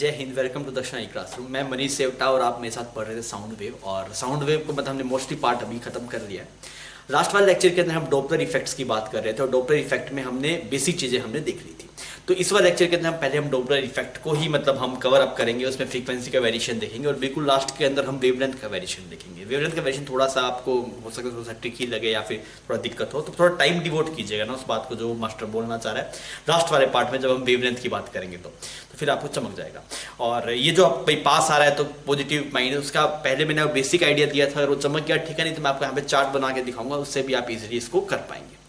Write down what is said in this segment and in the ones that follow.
जय Hind, welcome to दक्षिणाई classroom. मैं मनीष सेवटा और आप मेरे साथ पढ़ रहे थे साउंड वेव। और साउंड वेव को मतलब हमने मोस्टली पार्ट अभी खत्म कर लिया है। लास्ट वाले लेक्चर के अंदर हम डॉपलर इफेक्ट्स की बात कर रहे थे और डॉपलर इफेक्ट में हमने बेसिक चीज़ें हमने देख ली थी। तो इस वाले लेक्चर के अंदर पहले हम डॉपलर इफेक्ट को ही मतलब हम कवर अप करेंगे, उसमें फ्रीक्वेंसी का वेरिएशन देखेंगे और बिल्कुल लास्ट के अंदर हम वेवलेंथ का वेरिएशन देखेंगे। वेवलेंथ का वेरिएशन थोड़ा सा आपको हो सके थोड़ा सा ट्रिकी लगे या फिर थोड़ा दिक्कत हो तो थोड़ा टाइम डिवोट कीजिएगा ना उस बात को जो मास्टर बोलना चाह रहा है। लास्ट वाले पार्ट में जब हम वेवलेंथ की बात करेंगे तो फिर आपको चमक जाएगा। और ये जो आप पास आ रहा है तो पॉजिटिव माइनस, उसका पहले मैंने बेसिक आइडिया दिया था, अगर वो चमक गया ठीक है, नहीं तो मैं आपको यहाँ पे चार्ट बना के दिखाऊंगा, उससे भी आप इजीली इसको कर पाएंगे।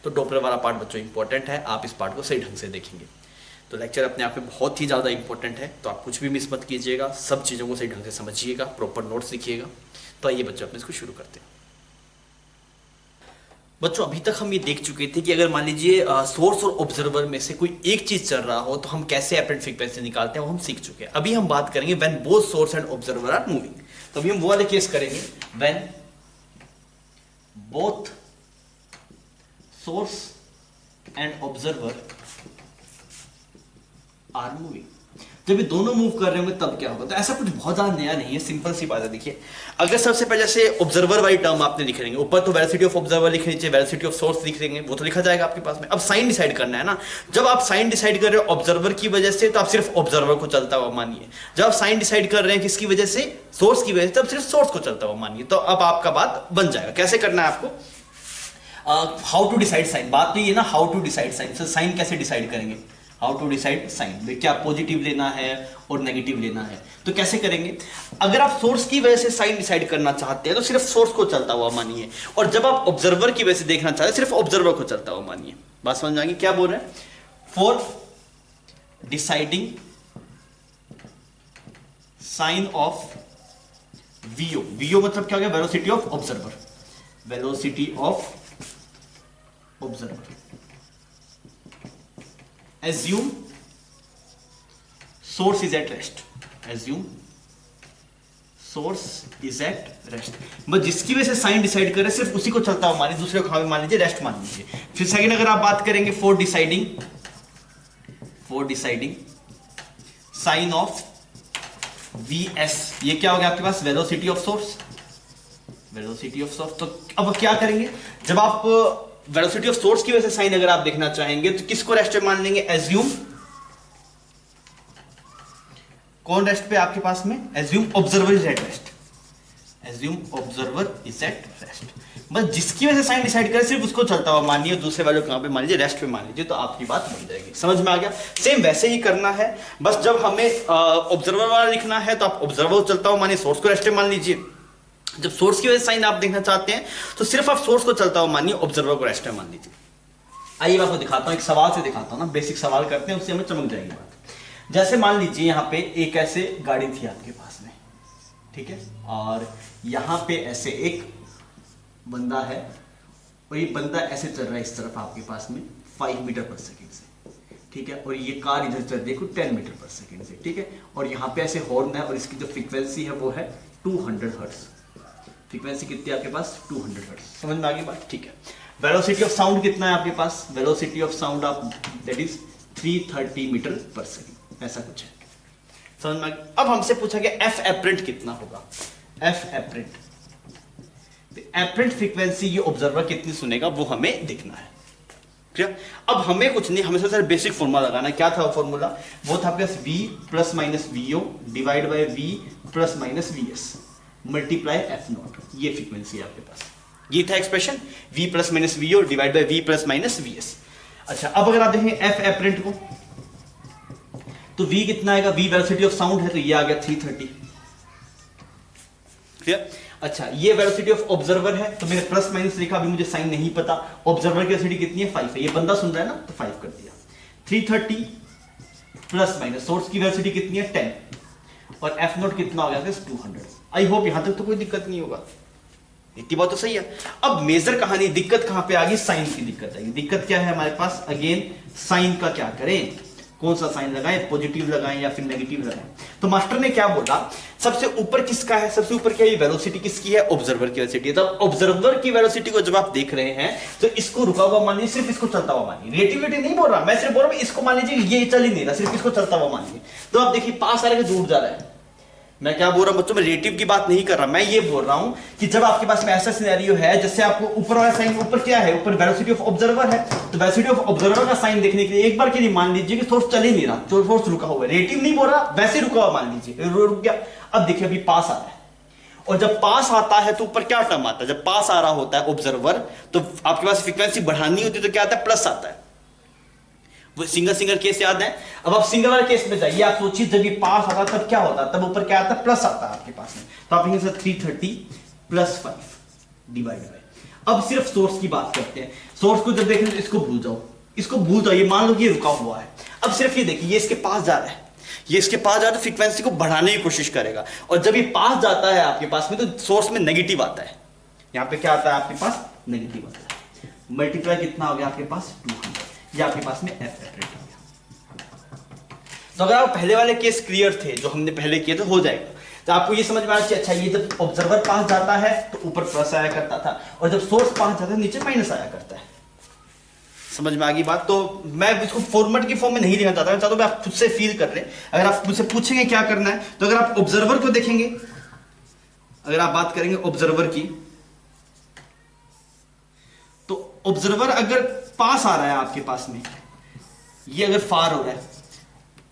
तो डॉपलर वाला पार्ट बच्चों इंपॉर्टेंट है, आप इस पार्ट को सही ढंग से देखेंगे तो लेक्चर अपने आप में बहुत ही ज़्यादा इंपॉर्टेंट है। तो आप कुछ भी मिस मत कीजिएगा, सब चीज़ों को सही ढंग से समझिएगा, प्रॉपर नोट्स लिखिएगा। तो आइए बच्चों अपने इसको शुरू करते हैं। बच्चों अभी तक हम ये देख चुके थे कि अगर मान लीजिए सोर्स और ऑब्जर्वर में से कोई एक चीज चल रहा हो तो हम कैसे एपरेंट फ्रीक्वेंसी निकालते हैं वो हम सीख चुके हैं। अभी हम बात करेंगे when both source and observer are moving. तो अभी हम वो वाले केस करेंगे when both source and observer are moving. जब ये दोनों मूव कर रहे होंगे तब क्या होगा। तो ऐसा कुछ बहुत ज्यादा नया नहीं है, सिंपल सी बात है। देखिए अगर सबसे पहले जैसे ऑब्जर्वर वाली टर्म आपने लिख लेंगे, ऊपर तो वेलोसिटी ऑफ ऑब्जर्वर लिख लीजिए, वेलोसिटी ऑफ सोर्स लिख लेंगे, वो तो लिखा जाएगा आपके पास में। अब साइन डिसाइड करना है ना। जब आप साइन डिसाइड कर रहे हो ऑब्जर्वर की वजह से तो आप सिर्फ ऑब्जर्वर को चलता हुआ मानिए। जब आप साइन डिसाइड कर रहे हैं किसकी वजह से, सोर्स की वजह से, तब सिर्फ सोर्स को चलता हुआ मानिए। तो अब आपका बात बन जाएगा। कैसे करना है आपको, हाउ टू डिसाइड साइन, बात तो ये ना how to decide sign. Sir sign कैसे डिसाइड करेंगे, हाउ टू डिसाइड साइन, क्या पॉजिटिव लेना है और नेगेटिव लेना है। तो कैसे करेंगे, अगर आप सोर्स की वजह से साइन डिसाइड करना चाहते हैं तो सिर्फ सोर्स को चलता हुआ मानिए, और जब आप ऑब्जर्वर की वजह से देखना चाहते हैं सिर्फ ऑब्जर्वर को चलता हुआ मानिए। बात समझ जाएंगे क्या बोल रहे हैं। For deciding sign of VO, VO मतलब क्या हो गया, velocity of observer, velocity of observer. Assume source is at rest. Assume source is at rest। बस जिसकी वजह से साइन डिसाइड कर रहे हैं सिर्फ उसी को चलता हुआ मानिए, दूसरे को कहाँ पे मान लीजिए, रेस्ट मान लीजिए। फिर सेकंड अगर आप बात करेंगे for deciding sign of Vs, ये क्या हो गया आपके पास, velocity of source, velocity of source. तो अब क्या करेंगे, जब आप वेलोसिटी ऑफ सोर्स की वजह से साइन अगर आप देखना चाहेंगे तो किसको रेस्ट पे मान लेंगे, एज्यूम, कौन रेस्ट पे आपके पास में, assume observer is at rest, assume observer is at rest. बस जिसकी वजह से साइन डिसाइड करें सिर्फ उसको चलता हुआ मानिए, दूसरे वाले को कहां पे मान लीजिए, रेस्ट पे मान लीजिए, तो आपकी बात बन जाएगी। समझ में आ गया। सेम वैसे ही करना है, बस जब हमें ऑब्जर्वर वाला लिखना है तो आप ऑब्जर्वर को चलता हुआ मानिए, सोर्स को रेस्ट पे मान लीजिए। जब सोर्स की वजह से साइन आप देखना चाहते हैं तो सिर्फ आप सोर्स को चलता हुआ मानिए, ऑब्जर्वर को रेस्ट में मान लीजिए। आइए मैं आपको दिखाता हूं, एक सवाल से दिखाता हूं ना, बेसिक सवाल करते हैं, उससे हमें चमक जाएगी बात। जैसे मान लीजिए यहाँ पे एक ऐसे गाड़ी थी आपके पास में, ठीक है, और यहाँ पे ऐसे एक बंदा है और ये बंदा ऐसे चल रहा है इस तरफ आपके पास में 5 मीटर पर सेकेंड से, ठीक है, और ये कार इधर चल रही है 10 मीटर पर सेकेंड से, ठीक है, और यहाँ पे ऐसे हॉर्न है और इसकी जो फ्रीक्वेंसी है वो है 200 हर्ट्ज। फ्रीक्वेंसी कितनी है आपके पास, 200 हर्ट्ज। समझ में आ गई बात, ठीक है। वेलोसिटी ऑफ साउंड कितना है आपके पास, वेलोसिटी ऑफ साउंड आप that is 330 metre per second, ऐसा कुछ है। समझ में आ गया। अब हमसे पूछा गया एफ एपरेंट कितना होगा, एफ एपरेंट, एपरेंट फ्रीक्वेंसी ये ऑब्जर्वर कितनी सुनेगा वो हमें देखना है। ठीक, अब हमें कुछ नहीं, हमें सबसे बेसिक फॉर्मूला लगाना है। क्या था वो फॉर्मूला, वो था आपके पास v plus minus VO divide by v plus minus VS multiply F not, ये फ्रीक्वेंसी है आपके पास। ये था expression, v plus minus VO divide by v plus minus VS. अच्छा अब अगर आप देखें एफ एपरेंट को तो v कितना आएगा, v वेलोसिटी ऑफ साउंड है तो ये आ गया 330। क्लियर। अच्छा ये वेलोसिटी ऑफ ऑब्जर्वर है तो मैंने प्लस माइनस लिखा, अभी मुझे साइन नहीं पता। ऑब्जर्वर की वेलोसिटी कितनी है, 5 है, ये बंदा सुन रहा है ना तो 5 कर दिया। 330 प्लस माइनस सोर्स की वेलोसिटी कितनी है 10 और एफ नॉट कितना हो गया 200। आई होप यहां तक तो कोई दिक्कत नहीं होगा, इतनी बात तो सही है। अब मेजर कहानी, दिक्कत कहां पे आ गई, साइन की दिक्कत आएगी। दिक्कत क्या है हमारे पास, अगेन साइन का क्या करें, कौन सा साइन लगाएं, पॉजिटिव लगाएं या फिर नेगेटिव लगाएं। तो मास्टर ने क्या बोला, सबसे ऊपर किसका है, सबसे ऊपर क्या है, वेलोसिटी किसकी है, ऑब्जर्वर की वेलोसिटी है। तो ऑब्जर्वर की वेलोसिटी को जब आप देख रहे हैं तो इसको रुका हुआ मान लीजिए, सिर्फ इसको चलता हुआ मानिए, रिलेटिविटी नहीं बोल रहा मैं, सिर्फ बोल रहा हूं इसको मान लीजिए ये चल ही नहीं रहा, सिर्फ इसको चलता हुआ मानिए। तो आप देखिए पास आ रहा है दूर जा रहा है। मैं क्या बोल रहा हूं बच्चों, मैं रिलेटिव की बात नहीं कर रहा, मैं ये बोल रहा हूं कि जब आपके पास में ऐसा सिनेरियो है जैसे आपको ऊपर वाला साइन, ऊपर क्या है, ऊपर वेलोसिटी ऑफ ऑब्जर्वर है, तो वेलोसिटी ऑफ ऑब्जर्वर का साइन देखने के लिए एक बार के लिए मान लीजिए कि सोर्स चल ही नहीं रहा, तो सोर्स रुका हुआ है, रिलेटिव नहीं बोल रहा, वैसे रुका हुआ मान लीजिए, रुक गया। अब देखिए अभी पास आ रहा है, और जब पास आता है तो ऊपर क्या टर्म आता है, जब पास आ रहा होता है ऑब्जर्वर तो आपके पास फ्रीक्वेंसी बढ़ानी होती है तो क्या आता है, प्लस आता है। वो सिंगल केस याद है। अब आप सिंगल वाले केस में जाइए, आप सोचिए जब ये पास आता तब क्या होता, तब ऊपर क्या आता है, प्लस आता है आपके पास में। तो आप लिखेंगे 330 + 5 डिवाइड बाय। अब सिर्फ सोर्स की बात करते हैं। सोर्स को जब देखें तो इसको भूल जाओ, इसको भूल जाओ, ये मान लो कि ये रुका हुआ है। अब सिर्फ ये देखिए, ये इसके पास जा रहा है, ये इसके पास जा रहा है तो फ्रीक्वेंसी को बढ़ाने की कोशिश करेगा, और जब ये पास जाता है आपके पास में तो सोर्स में नेगेटिव आता है। यहां पे क्या आता है आपके पास, नेगेटिव आता है। मल्टीप्लाई कितना हो गया आपके पास, 200, ये आपके पास में एफ सेपरेट हो गया। तो अगर आप पहले वाले केस क्लियर थे जो हमने पहले किए तो हो जाएगा। तो आपको ये समझ में आना चाहिए, अच्छा ये जब ऑब्जर्वर पास जाता है तो ऊपर प्लस आया करता था, और जब सोर्स पास जाता है नीचे माइनस आया करता है। समझ में आ गई बात। तो मैं इसको फॉर्मेट की फॉर्म में नहीं लिखना चाहता, मैं चाहता हूं आप खुद से फील कर रहे हैं। अगर आप मुझसे पूछेंगे क्या करना है, तो अगर आप ऑब्जर्वर को देखेंगे, अगर आप बात करेंगे ऑब्जर्वर की, तो ऑब्जर्वर अगर पास आ रहा है आपके पास में, ये अगर फार हो रहा है,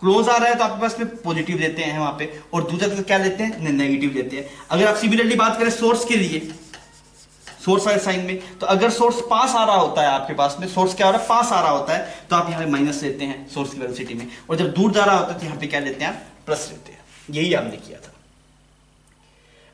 क्लोज आ रहा है तो आपके पास में पॉजिटिव लेते हैं वहां पे, और दूसरा तो क्या लेते हैं, नेगेटिव लेते हैं। अगर आप सिमिलरली बात करें सोर्स के लिए, सोर्स वाले साइन में, तो अगर सोर्स पास आ रहा होता है आपके पास में, सोर्स क्या हो रहा है, पास आ रहा होता है, तो आप यहाँ पे माइनस लेते हैं सोर्स की वेलोसिटी में, और जब दूर जा रहा होता है तो यहाँ पे क्या लेते हैं, आप प्लस लेते हैं। यही हमने किया था,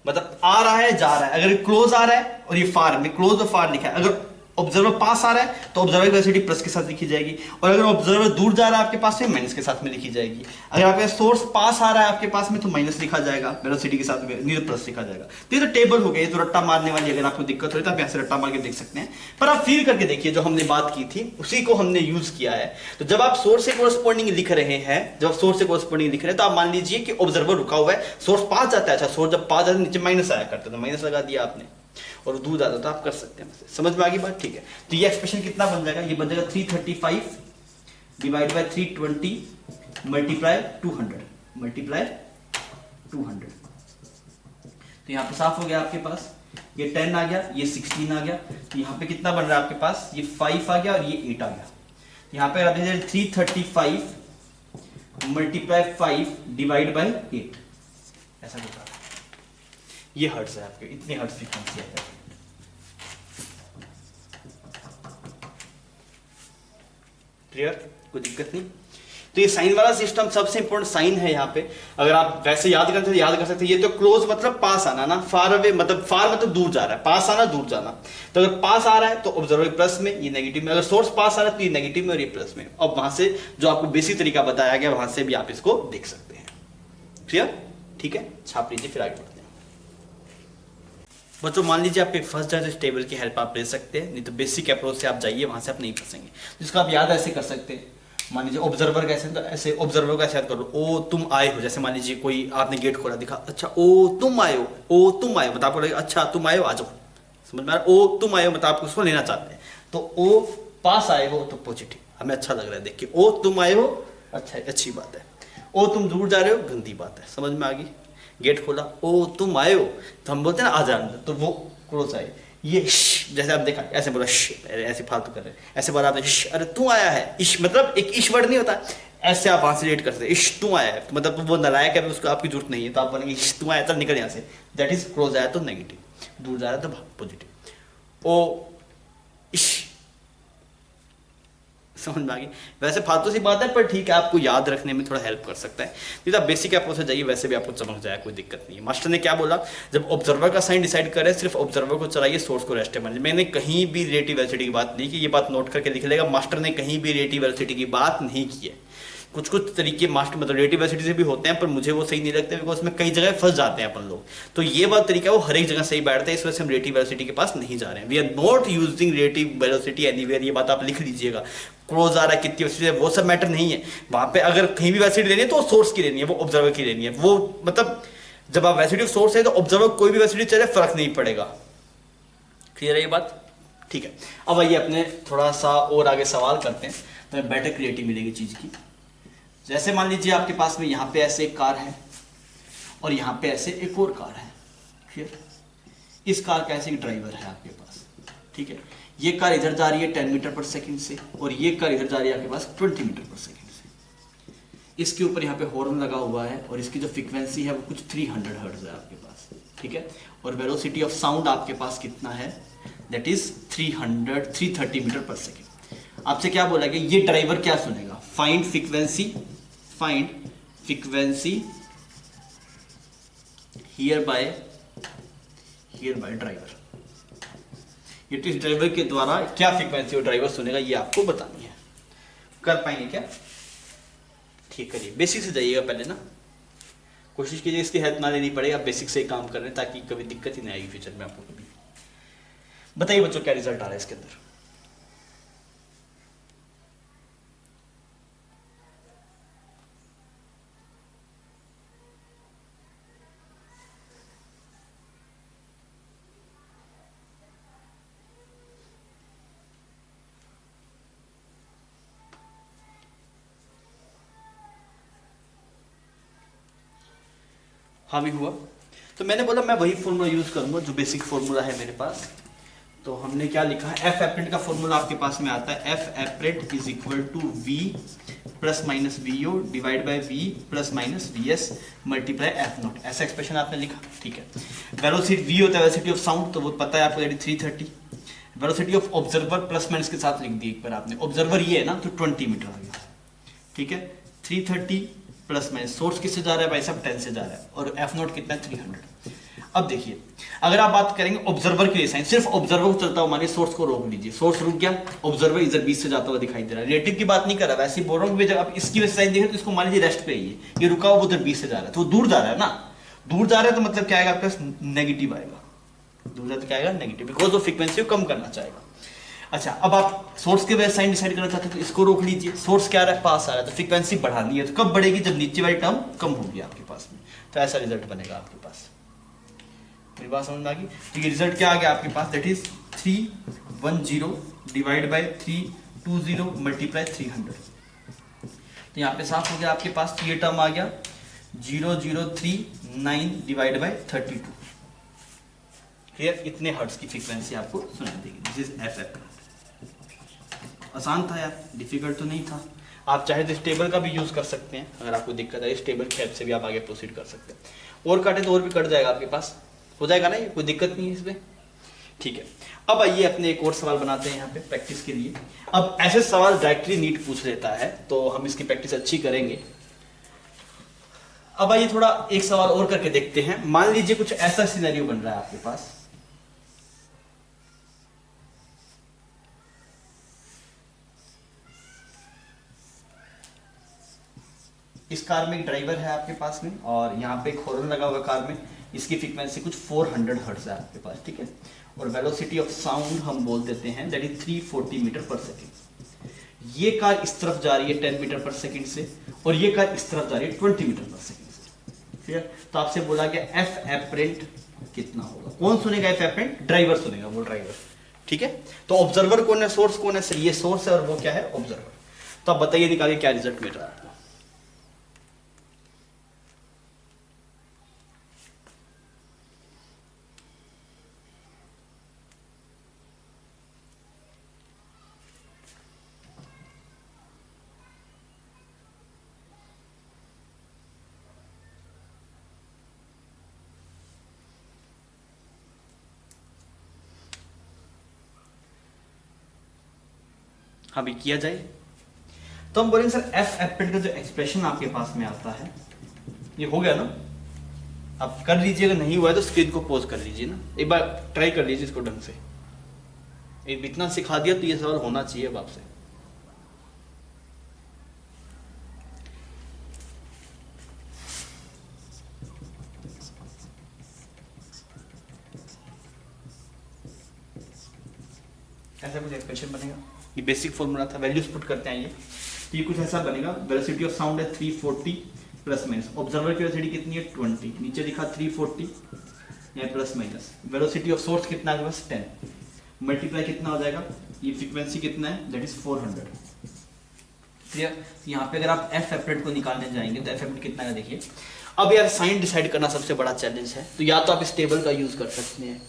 मतलब आ रहा है जा रहा है, अगर क्लोज आ रहा है और ये फार में क्लोज और फार लिखा है, अगर ऑब्जर्वर पास आ रहा है तो ऑब्जर्वर की वेलोसिटी प्लस के साथ लिखी जाएगी, और अगर ऑब्जर्वर दूर जा रहा है आपके पास में माइनस के साथ में लिखी जाएगी। अगर आपके सोर्स पास आ रहा है आपके पास में तो माइनस लिखा जाएगा वेलोसिटी के साथ में, नहीं तो प्लस लिखा जाएगा। तो ये तो टेबल हो गई, तो रट्टा मारने वाली अगर आपको दिक्कत हो तो आप यहाँ से रट्टा मार के देख सकते हैं। पर आप फील करके देखिए, जो हमने बात की थी उसी को हमने यूज किया है। तो जब आप सोर्स से कोरस्पॉन्डिंग लिख रहे हैं, जब आप सोर्स से कोरस्पॉन्डिंग लिख रहे हैं, तो आप मान लीजिए कि ऑब्जर्वर रुका हुआ है, सोर्स पास जाता है, अच्छा सोर्स जब पास जाता है नीचे माइनस आया करता है, तो माइनस लगा दिया आपने, और दूर जाता तो आप कर सकते हैं। समझ में आ गई बात, ठीक है। तो ये एक्सप्रेशन कितना बन जाएगा, ये बन जाएगा 335 डिवाइड बाय 320 मल्टीप्लाई 200। तो यहाँ पे साफ हो गया आपके पास, ये 10 आ गया, ये 16 आ गया, तो यहाँ पे कितना बन रहा है आपके पास, ये 5 आ गया और ये 8 आ गया। यहाँ पे आप 335 मल्टीप्लाई 5 डिवाइड बाय 8 ऐसा होता है। ये हर्ट्ज है आपके, इतने हर्ट्ज फ्रीक्वेंसी है। क्लियर, कोई दिक्कत नहीं। तो ये साइन वाला सिस्टम सबसे इंपॉर्टेंट साइन है यहाँ पे। अगर आप वैसे याद करते हैं तो याद कर सकते हैं, ये तो क्लोज मतलब पास आना ना, फार अवे मतलब फार मतलब दूर जा रहा है, पास आना दूर जाना। तो अगर पास आ रहा है तो ऑब्जर्वर प्लस में, ये नेगेटिव में, अगर सोर्स पास आ रहा है तो ये नेगेटिव में और ये प्लस में। अब वहां से जो आपको बेसिक तरीका बताया गया वहां से भी आप इसको देख सकते हैं। क्लियर, ठीक है, छाप लीजिए फिर आगे बढ़ते हैं। बच्चों मान लीजिए आपके फंस जाए तो इस टेबल की हेल्प आप ले सकते हैं, नहीं तो बेसिक अप्रोच से आप जाइए, वहां से आप नहीं फंसेंगे। जिसको आप याद ऐसे कर सकते हैं, मान लीजिए ऑब्जर्वर कैसे, तो ऐसे ऑब्जर्वर का ऐसे याद कर लो, ओ तुम आए हो। जैसे मान लीजिए कोई आपने गेट खोला, दिखा अच्छा ओ तुम आए हो, ओ तुम आए हो, मतलब आपको लगेगा अच्छा तुम आए हो, आ जाओ। समझ में आ रहा है, ओ तुम आए हो मतलब आप उसको लेना चाहते हैं, तो ओ पास आए हो तो पॉजिटिव, हमें अच्छा लग रहा है देख के, ओ तुम आए हो अच्छा अच्छी बात है, ओ तुम दूर जा रहे हो गंदी बात है। समझ में आ गई। गेट खोला, ओ तुम आए हो, तो हम बोलते हैं ना आ जा अंदर, तो वो क्लोज आए। ये जैसे आप देखा ऐसे बोला, ऐसे फालतू कर रहे हैं, ऐसे बोला आपने, अरे तू आया है, इश मतलब एक इश वर्ड नहीं होता, ऐसे आप वहां से रिलेट कर सकते, इश तू आया है, तो मतलब वो नालायक है, उसको आपकी जरूरत नहीं है, तो आप बोलेंगे इश तू आया, चल निकल यहाँ से। दैट इज क्लोज आया तो नेगेटिव, दूर जा रहा है तो पॉजिटिव। ओ इश, समझ में आ गई। वैसे फालतू सी बात है पर ठीक है, आपको याद रखने में थोड़ा हेल्प कर सकता है। नहीं तो आप बेसिक अप्रोच से जाइए, वैसे भी आपको चमक जाए, कोई दिक्कत नहीं है। मास्टर ने क्या बोला, जब ऑब्जर्वर का साइन डिसाइड करे सिर्फ ऑब्जर्वर को चलाइए, सोर्स को रेस्ट मानिए। मैंने कहीं भी रिलेटिव वेलोसिटी की बात नहीं की, ये बात नोट करके लिख लेगा, मास्टर ने कहीं भी रिलेटिव वेलोसिटी की बात नहीं की है। कुछ कुछ तरीके मास्टर मतलब रिलेटिव वेलोसिटी से भी होते हैं, पर मुझे वो सही नहीं लगते, बिकॉज उसमें कई जगह फंस जाते हैं अपन लोग। तो ये बात तरीका वो हर एक जगह सही बैठता है, इस वजह से हम रिलेटिव वेलोसिटी के पास नहीं जा रहे हैं। We are not using relative velocity anywhere, ये बात आप लिख लीजिएगा। क्लोज आ रहा है, कितनी वेलोसिटी है, वो सब मैटर नहीं है वहां पे। अगर कहीं भी वेलोसिटी लेनी है तो सोर्स की लेनी है, वो ऑब्जर्वर की लेनी है। वो मतलब जब आप वेलोसिटी ऑफ सोर्स है तो ऑब्जर्वर कोई भी वेलोसिटी चले फर्क नहीं पड़ेगा। क्लियर है ये बात? ठीक है, अब आइए अपने थोड़ा सा और आगे सवाल करते हैं तो बेटर क्रिएटिव मिलेगी चीज की। जैसे मान लीजिए आपके पास में यहाँ पे ऐसे एक कार है और यहाँ पे ऐसे एक और कार है। क्लियर? इस कार का ऐसे एक ड्राइवर है आपके पास, ठीक है। ये कार इधर जा रही है 10 मीटर पर सेकंड से और ये कार इधर जा रही है आपके पास 20 मीटर पर सेकंड से। इसके ऊपर यहाँ पे हॉर्न लगा हुआ है और इसकी जो फ्रीक्वेंसी है वो कुछ 300 हर्ट्ज है आपके पास, ठीक है। और वेलोसिटी ऑफ साउंड आपके पास कितना है, that is 330 metre per second. आपसे क्या बोला गया, ये ड्राइवर क्या सुनेगा, find frequency here by driver. ये इस ड्राइवर के द्वारा क्या फ्रीक्वेंसी और ड्राइवर सुनेगा ये आपको बतानी है। कर पाएंगे क्या? ठीक करिए, बेसिक से जाइएगा पहले ना, कोशिश कीजिए इसकी हेल्प ना लेनी पड़े, आप बेसिक से ही काम कर रहे हैं ताकि कभी दिक्कत ही नहीं आएगी फ्यूचर में आपको कभी। बताइए बच्चों क्या रिजल्ट आ रहा है इसके अंदर। हाँ भी हुआ। तो मैंने बोला मैं वही फॉर्मूला यूज करूंगा जो बेसिक फॉर्मूला है मेरे पास। तो हमने क्या लिखा है, एफ एपरेंट का फॉर्मूला आपके पास में आता है, F apparent is equal to V plus minus V O divide by V plus minus V S multiply F naught. ऐसा एक्सप्रेशन आपने लिखा, ठीक है। वेलोसिटी वी होता है वेलोसिटी ऑफ साउंड, तो वो पता है आपको 330। Velocity of observer plus minus के साथ लिख दी एक बार आपने, ऑब्जर्वर ये है ना तो 20 मीटर आ गया, ठीक है। 330 प्लस माइनस, सोर्स किससे जा रहा है भाई साहब, 10 से जा रहा है, और एफ नॉट कितना है 300। अब देखिए अगर आप बात करेंगे ऑब्जर्वर के लिए साइन, सिर्फ ऑब्जर्वर को चलता हुआ मानिए, सोर्स को रोक लीजिए, सोर्स रुक गया, ऑब्जर्वर इधर बीच से जाता हुआ दिखाई दे रहा है। रिलेटिव की बात नहीं कर रहा, वैसे ही बोल रहा हूँ जब आप इसकी वजह से साइन देखें तो इसको मान लीजिए रेस्ट पे ही है, ये रुका हुआ उधर बीच से जा रहा है, तो वो दूर जा रहा है ना, दूर जा रहा है तो मतलब क्या आएगा आपके पास, नेगेटिव आएगा। दूर जाता क्या आएगा, नेगेटिव, बिकॉज वो फ्रीक्वेंसी को कम करना चाहेगा। अच्छा, अब आप सोर्स के वजह साइन डिसाइड करना चाहते हैं तो इसको रोक लीजिए, सोर्स क्या आ रहा है, पास आ रहा है, तो फ्रीक्वेंसी बढ़ानी है, तो कब बढ़ेगी, जब नीचे वाली टर्म कम होगी आपके पास में, तो ऐसा रिजल्ट बनेगा आपके पास। मेरी बात समझ में आ गई? तो ये रिजल्ट क्या आ गया आपके पास, that is 310 divide by 320 multiply 300। तो यहाँ पे साफ हो गया आपके पास, ये टर्म आ गया 0039 डिवाइड बाय 32। क्लियर? इतने हर्ट्ज की फ्रीक्वेंसी आपको सुनाई देगी। This is F F. आसान था यार, डिफिकल्ट तो नहीं था। आप चाहे तो इस टेबल का भी यूज कर सकते हैं, अगर आपको दिक्कत है इस टेबल की हेल्प से भी आप आगे प्रोसीड कर सकते हैं। और काटे तो और भी कट जाएगा आपके पास, हो जाएगा ना, ये कोई दिक्कत नहीं है इसमें, ठीक है। अब आइए अपने एक और सवाल बनाते हैं यहाँ पे प्रैक्टिस के लिए। अब ऐसे सवाल डायरेक्टली नीट पूछ लेता है तो हम इसकी प्रैक्टिस अच्छी करेंगे। अब आइए थोड़ा एक सवाल और करके देखते हैं। मान लीजिए कुछ ऐसा सिनेरियो बन रहा है आपके पास, इस कार में एक ड्राइवर है आपके पास में और यहाँ पे एक हॉर्न लगा हुआ कार में, इसकी फ्रीक्वेंसी कुछ 400 हर्ट्ज है आपके पास, ठीक है। और वेलोसिटी ऑफ साउंड हम बोल देते हैं that is 340 metre per second. ये कार इस तरफ जा रही है 10 मीटर पर सेकेंड से और ये कार इस तरफ जा रही है 20 मीटर पर सेकेंड से। क्लियर? तो आपसे बोला गया एफ एपरेंट कितना होगा, कौन सुनेगा एफ एपरेंट, ड्राइवर सुनेगा, वो ड्राइवर, ठीक है। तो ऑब्जर्वर कौन है, सोर्स कौन है, सर ये सोर्स है और वो क्या है, ऑब्जर्वर। तो आप बताइए निकालिए क्या रिजल्ट मिल रहा है आपको। हाँ भी किया जाए तो हम बोलेंगे सर एफ एपरेंट का जो एक्सप्रेशन आपके पास में आता है, ये हो गया ना, आप कर लीजिए, अगर नहीं हुआ है तो स्क्रीन को पॉज कर लीजिए ना, एक बार ट्राई कर लीजिए इसको ढंग से। एक इतना सिखा दिया तो ये सवाल होना चाहिए अब आपसे। ऐसा कुछ एक्सप्रेशन बनेगा, ये बेसिक फॉर्मूला था, वैल्यूज पुट करते हैं ये कुछ ऐसा बनेगा। वेलोसिटी ऑफ साउंड है 340 प्लस माइनस, ऑब्जर्वर की वेलोसिटी कितनी है 20, नीचे लिखा 340 यहाँ plus minus, velocity of source कितना है बस 10, मल्टीप्लाई कितना हो जाएगा, ये फ्रीक्वेंसी कितना है दैट इज 400। क्लियर? यहाँ पे अगर आप एफ एपरेट को निकालने जाएंगे तो एफ एपरेट कितना है देखिए। अब यार साइन डिसाइड करना सबसे बड़ा चैलेंज है, तो या तो आप इस टेबल का यूज कर सकते हैं,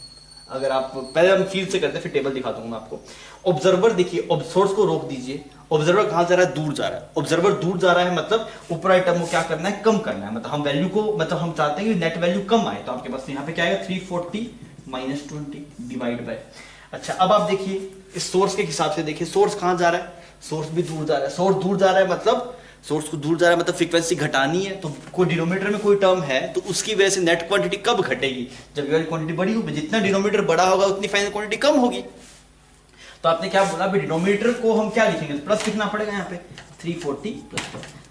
अगर आप पहले हम फील से करते हैं फिर टेबल दिखा दूंगा मैं आपको। ऑब्जर्वर देखिए, सोर्स को रोक दीजिए, ऑब्जर्वर कहां जा रहा है, दूर जा रहा है। ऑब्जर्वर दूर जा रहा है मतलब ऊपर आइटम को क्या करना है, कम करना है, मतलब हम वैल्यू को, मतलब हम चाहते हैं कि नेट वैल्यू कम आए, तो आपके पास यहाँ पे क्या आएगा 340 माइनस 20 डिवाइड बाय। अच्छा अब आप देखिए इस सोर्स के हिसाब से देखिए, सोर्स कहां जा रहा है, सोर्स भी दूर जा रहा है, सोर्स दूर जा रहा है मतलब सोर्स को दूर जा रहा है मतलब फ्रीक्वेंसी घटानी है, तो कोई डिनोमिनेटर में कोई टर्म है तो उसकी वजह से नेट क्वांटिटी कब घटेगी, जब ये वाली क्वांटिटी बड़ी होगी, जितना डिनोमिनेटर बड़ा होगा उतनी फाइनल क्वांटिटी कम होगी। तो आपने क्या बोला, डिनोमिनेटर को हम क्या लिखेंगे, प्लस लिखना पड़ेगा यहाँ पे 340 प्लस,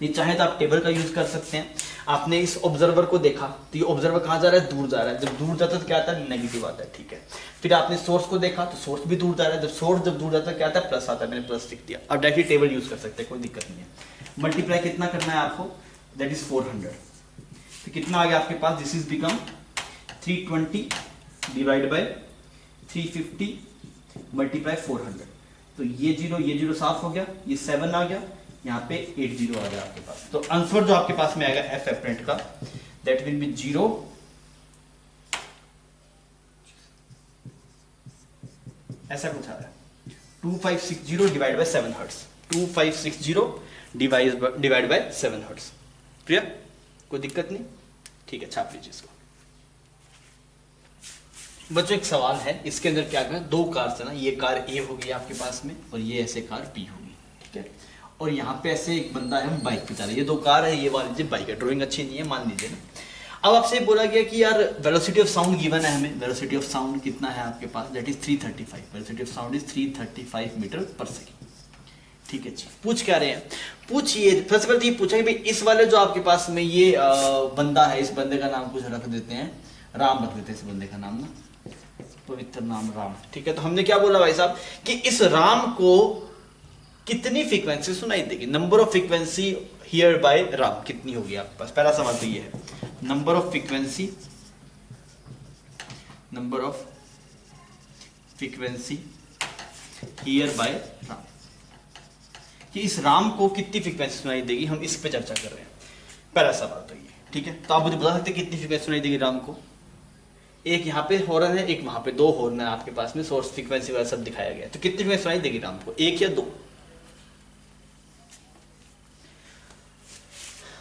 नहीं चाहे तो आप टेबल का यूज कर सकते हैं। आपने इस ऑब्जर्वर को देखा तो ये ऑब्जर्वर कहाँ जा रहा है, दूर जा रहा है, जब दूर जाता है तो क्या आता है, नेगेटिव आता है, ठीक है। फिर आपने सोर्स को देखा तो सोर्स भी दूर जा रहा है, जब सोर्स जब दूर जाता है क्या आता है, प्लस आता है, मैंने प्लस लिख दिया। अब डायरेक्टली टेबल यूज कर सकते हैं, कोई दिक्कत नहीं है। मल्टीप्लाई कितना करना है आपको, दैट इज 400, तो कितना आ गया आपके पास, this is become 320 divide by 350 multiply 400, तो ये जीरो साफ हो गया, ये 7 आ गया, यहाँ पे 80 आ गया आपके पास। तो आंसर जो आपके पास में आएगा एफ एपरेंट का, दैट विल बी 0, ऐसा कुछ आ रहा है 2560 divide by 7 hertz, 2560 divide by 7 hertz. Clear? कोई दिक्कत नहीं, ठीक है, छाप लीजिए इसको। बच्चों एक सवाल है, इसके अंदर क्या है, दो कार है ना, ये कार ए होगी आपके पास में और ये ऐसे कार बी होगी, ठीक है। और यहाँ पे ऐसे एक बंदा है बाइक पे जा रहा है, ये दो कार है, ये मान लीजिए बाइक है, ड्राइंग अच्छी नहीं है मान लीजिए ना। अब आपसे बोला गया कि यार वेलोसिटी ऑफ साउंड गिवन है हमें, वेलोसिटी ऑफ साउंड कितना है आपके पास, that is 335, velocity of sound is 335 metre per second, ठीक है जी। पूछ क्या रहे हैं, पूछिए फर्स्ट ऑफ ऑल ये पूछा कि भाई इस वाले जो आपके पास में ये बंदा है, इस बंदे का नाम कुछ रख देते हैं, राम रख देते हैं इस बंदे का नाम ना, पवित्र नाम राम, ठीक है। तो हमने क्या बोला भाई साहब कि इस राम को कितनी फ्रीक्वेंसी सुनाई देगी, number of frequency here by Ram कितनी होगी आपके पास, पहला सवाल तो ये है, number of frequency here by Ram, कि इस राम को कितनी फ्रीक्वेंसी सुनाई देगी, हम इस पे चर्चा कर रहे हैं, पहला सवाल तो ये, ठीक है। तो आप मुझे बता सकते हैं कितनी फ्रीक्वेंसी सुनाई देगी राम को, एक यहाँ पे हॉर्न है, एक वहां पे, दो हॉर्न है आपके पास में, सोर्स फ्रीक्वेंसी वगैरह सब दिखाया गया है, तो कितनी फ्रीक्वेंसी सुनाई देगी राम को, एक या दो।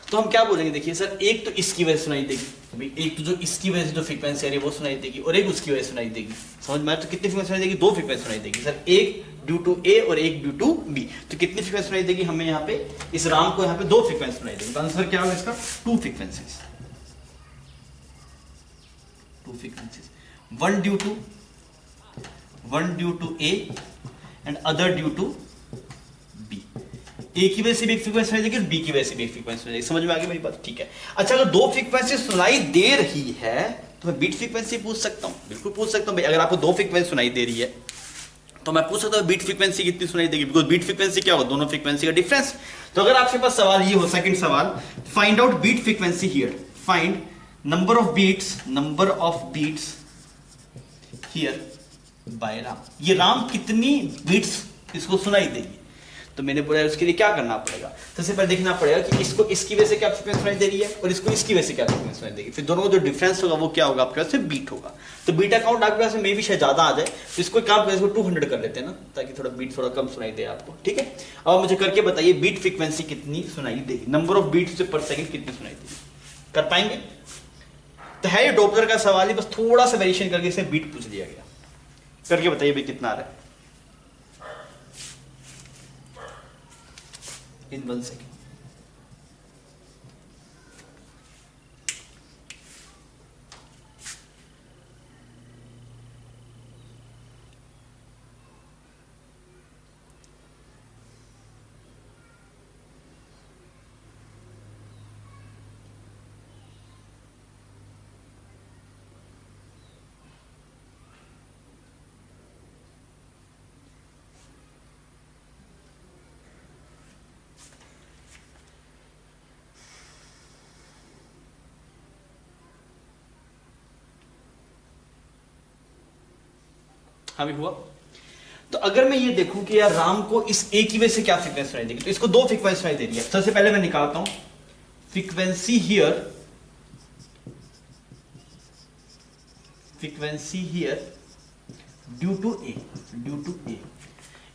तो हम क्या बोलेंगे, देखिए सर एक तो इसकी वजह से सुनाई देगी, भाई एक तो जो इसकी वजह से जो फ्रीक्वेंसी आ रही है वो सुनाई देगी, और एक उसकी वजह से सुनाई देगी, समझ में आया? तो कितनी फ्रीक्वेंसी सुनाई देगी, दो फ्रीक्वेंसी सुनाई देगी सर, एक ड्यू टू ए और एक ड्यू टू बी, तो कितनी फ्रीक्वेंसी सुनाई देगी हमें यहाँ पे, इस राम को यहाँ पे दो फ्रीक्वेंसी सुनाई देगी, तो आंसर क्या होगा इसका, two frequencies, one due to A and other due to B, ए की वजह से भी एक फ्रीक्वेंसी सुनाई देगी और बी की वजह से भी एक फ्रीक्वेंसी सुनाई देगी, समझ में आ गई मेरी बात, ठीक है। अच्छा अगर दो फ्रीक्वेंसी सुनाई दे रही है तो मैं बीट फ्रीक्वेंसी पूछ सकता हूँ, बिल्कुल पूछ सकता हूँ भाई, अगर आपको दो फ्रीक्वेंसी सुनाई दे रही है तो मैं पूछ सकता हूँ बीट फ्रीक्वेंसी कितनी सुनाई देगी, बिकॉज बीट फ्रीक्वेंसी क्या होगा, दोनों फ्रीक्वेंसी का डिफरेंस। तो अगर आपके पास सवाल ये हो, सेकंड सवाल, find out beat frequency hear, find number of beats hear by Ram, ये राम कितनी बीट्स इसको सुनाई देगी, तो मैंने बोला उसके लिए क्या करना पड़ेगा, सबसे पहले देखना पड़ेगा कि इसको इसकी वजह से क्या फ्रीक्वेंसी सुनाई दे रही है और इसको इसकी वजह से क्या फ्रीक्वेंसी सुनाई देगी, फिर दोनों का जो डिफरेंस होगा वो क्या होगा आपके पास, बीट होगा। तो बीट अकाउंट आपके पास में भी शायद ज्यादा आ जाए, तो इसको काम करें, इसको 200 कर लेते हैं ना, ताकि थोड़ा बीट थोड़ा कम सुनाई दे आपको, ठीक है। अब मुझे करके बताइए बीट फ्रीक्वेंसी कितनी सुनाई देगी, नंबर ऑफ बीट्स पर सेकंड कितनी सुनाई देगी, कर पाएंगे? तो है ये डॉपलर का सवाल ही, बस थोड़ा सा वेरिएशन करके इसे बीट पूछ लिया गया, करके बताइए भाई कितना आ रहा है in 1 second। हाँ भी हुआ। तो अगर मैं ये देखूं कि यार राम को इस ए की वजह से क्या फ्रीक्वेंसी सुनाई देगी, तो इसको दो फ्रीक्वेंसी सुनाई दे रही है। सबसे पहले मैं निकालता हूं frequency here, frequency here due to a, due to a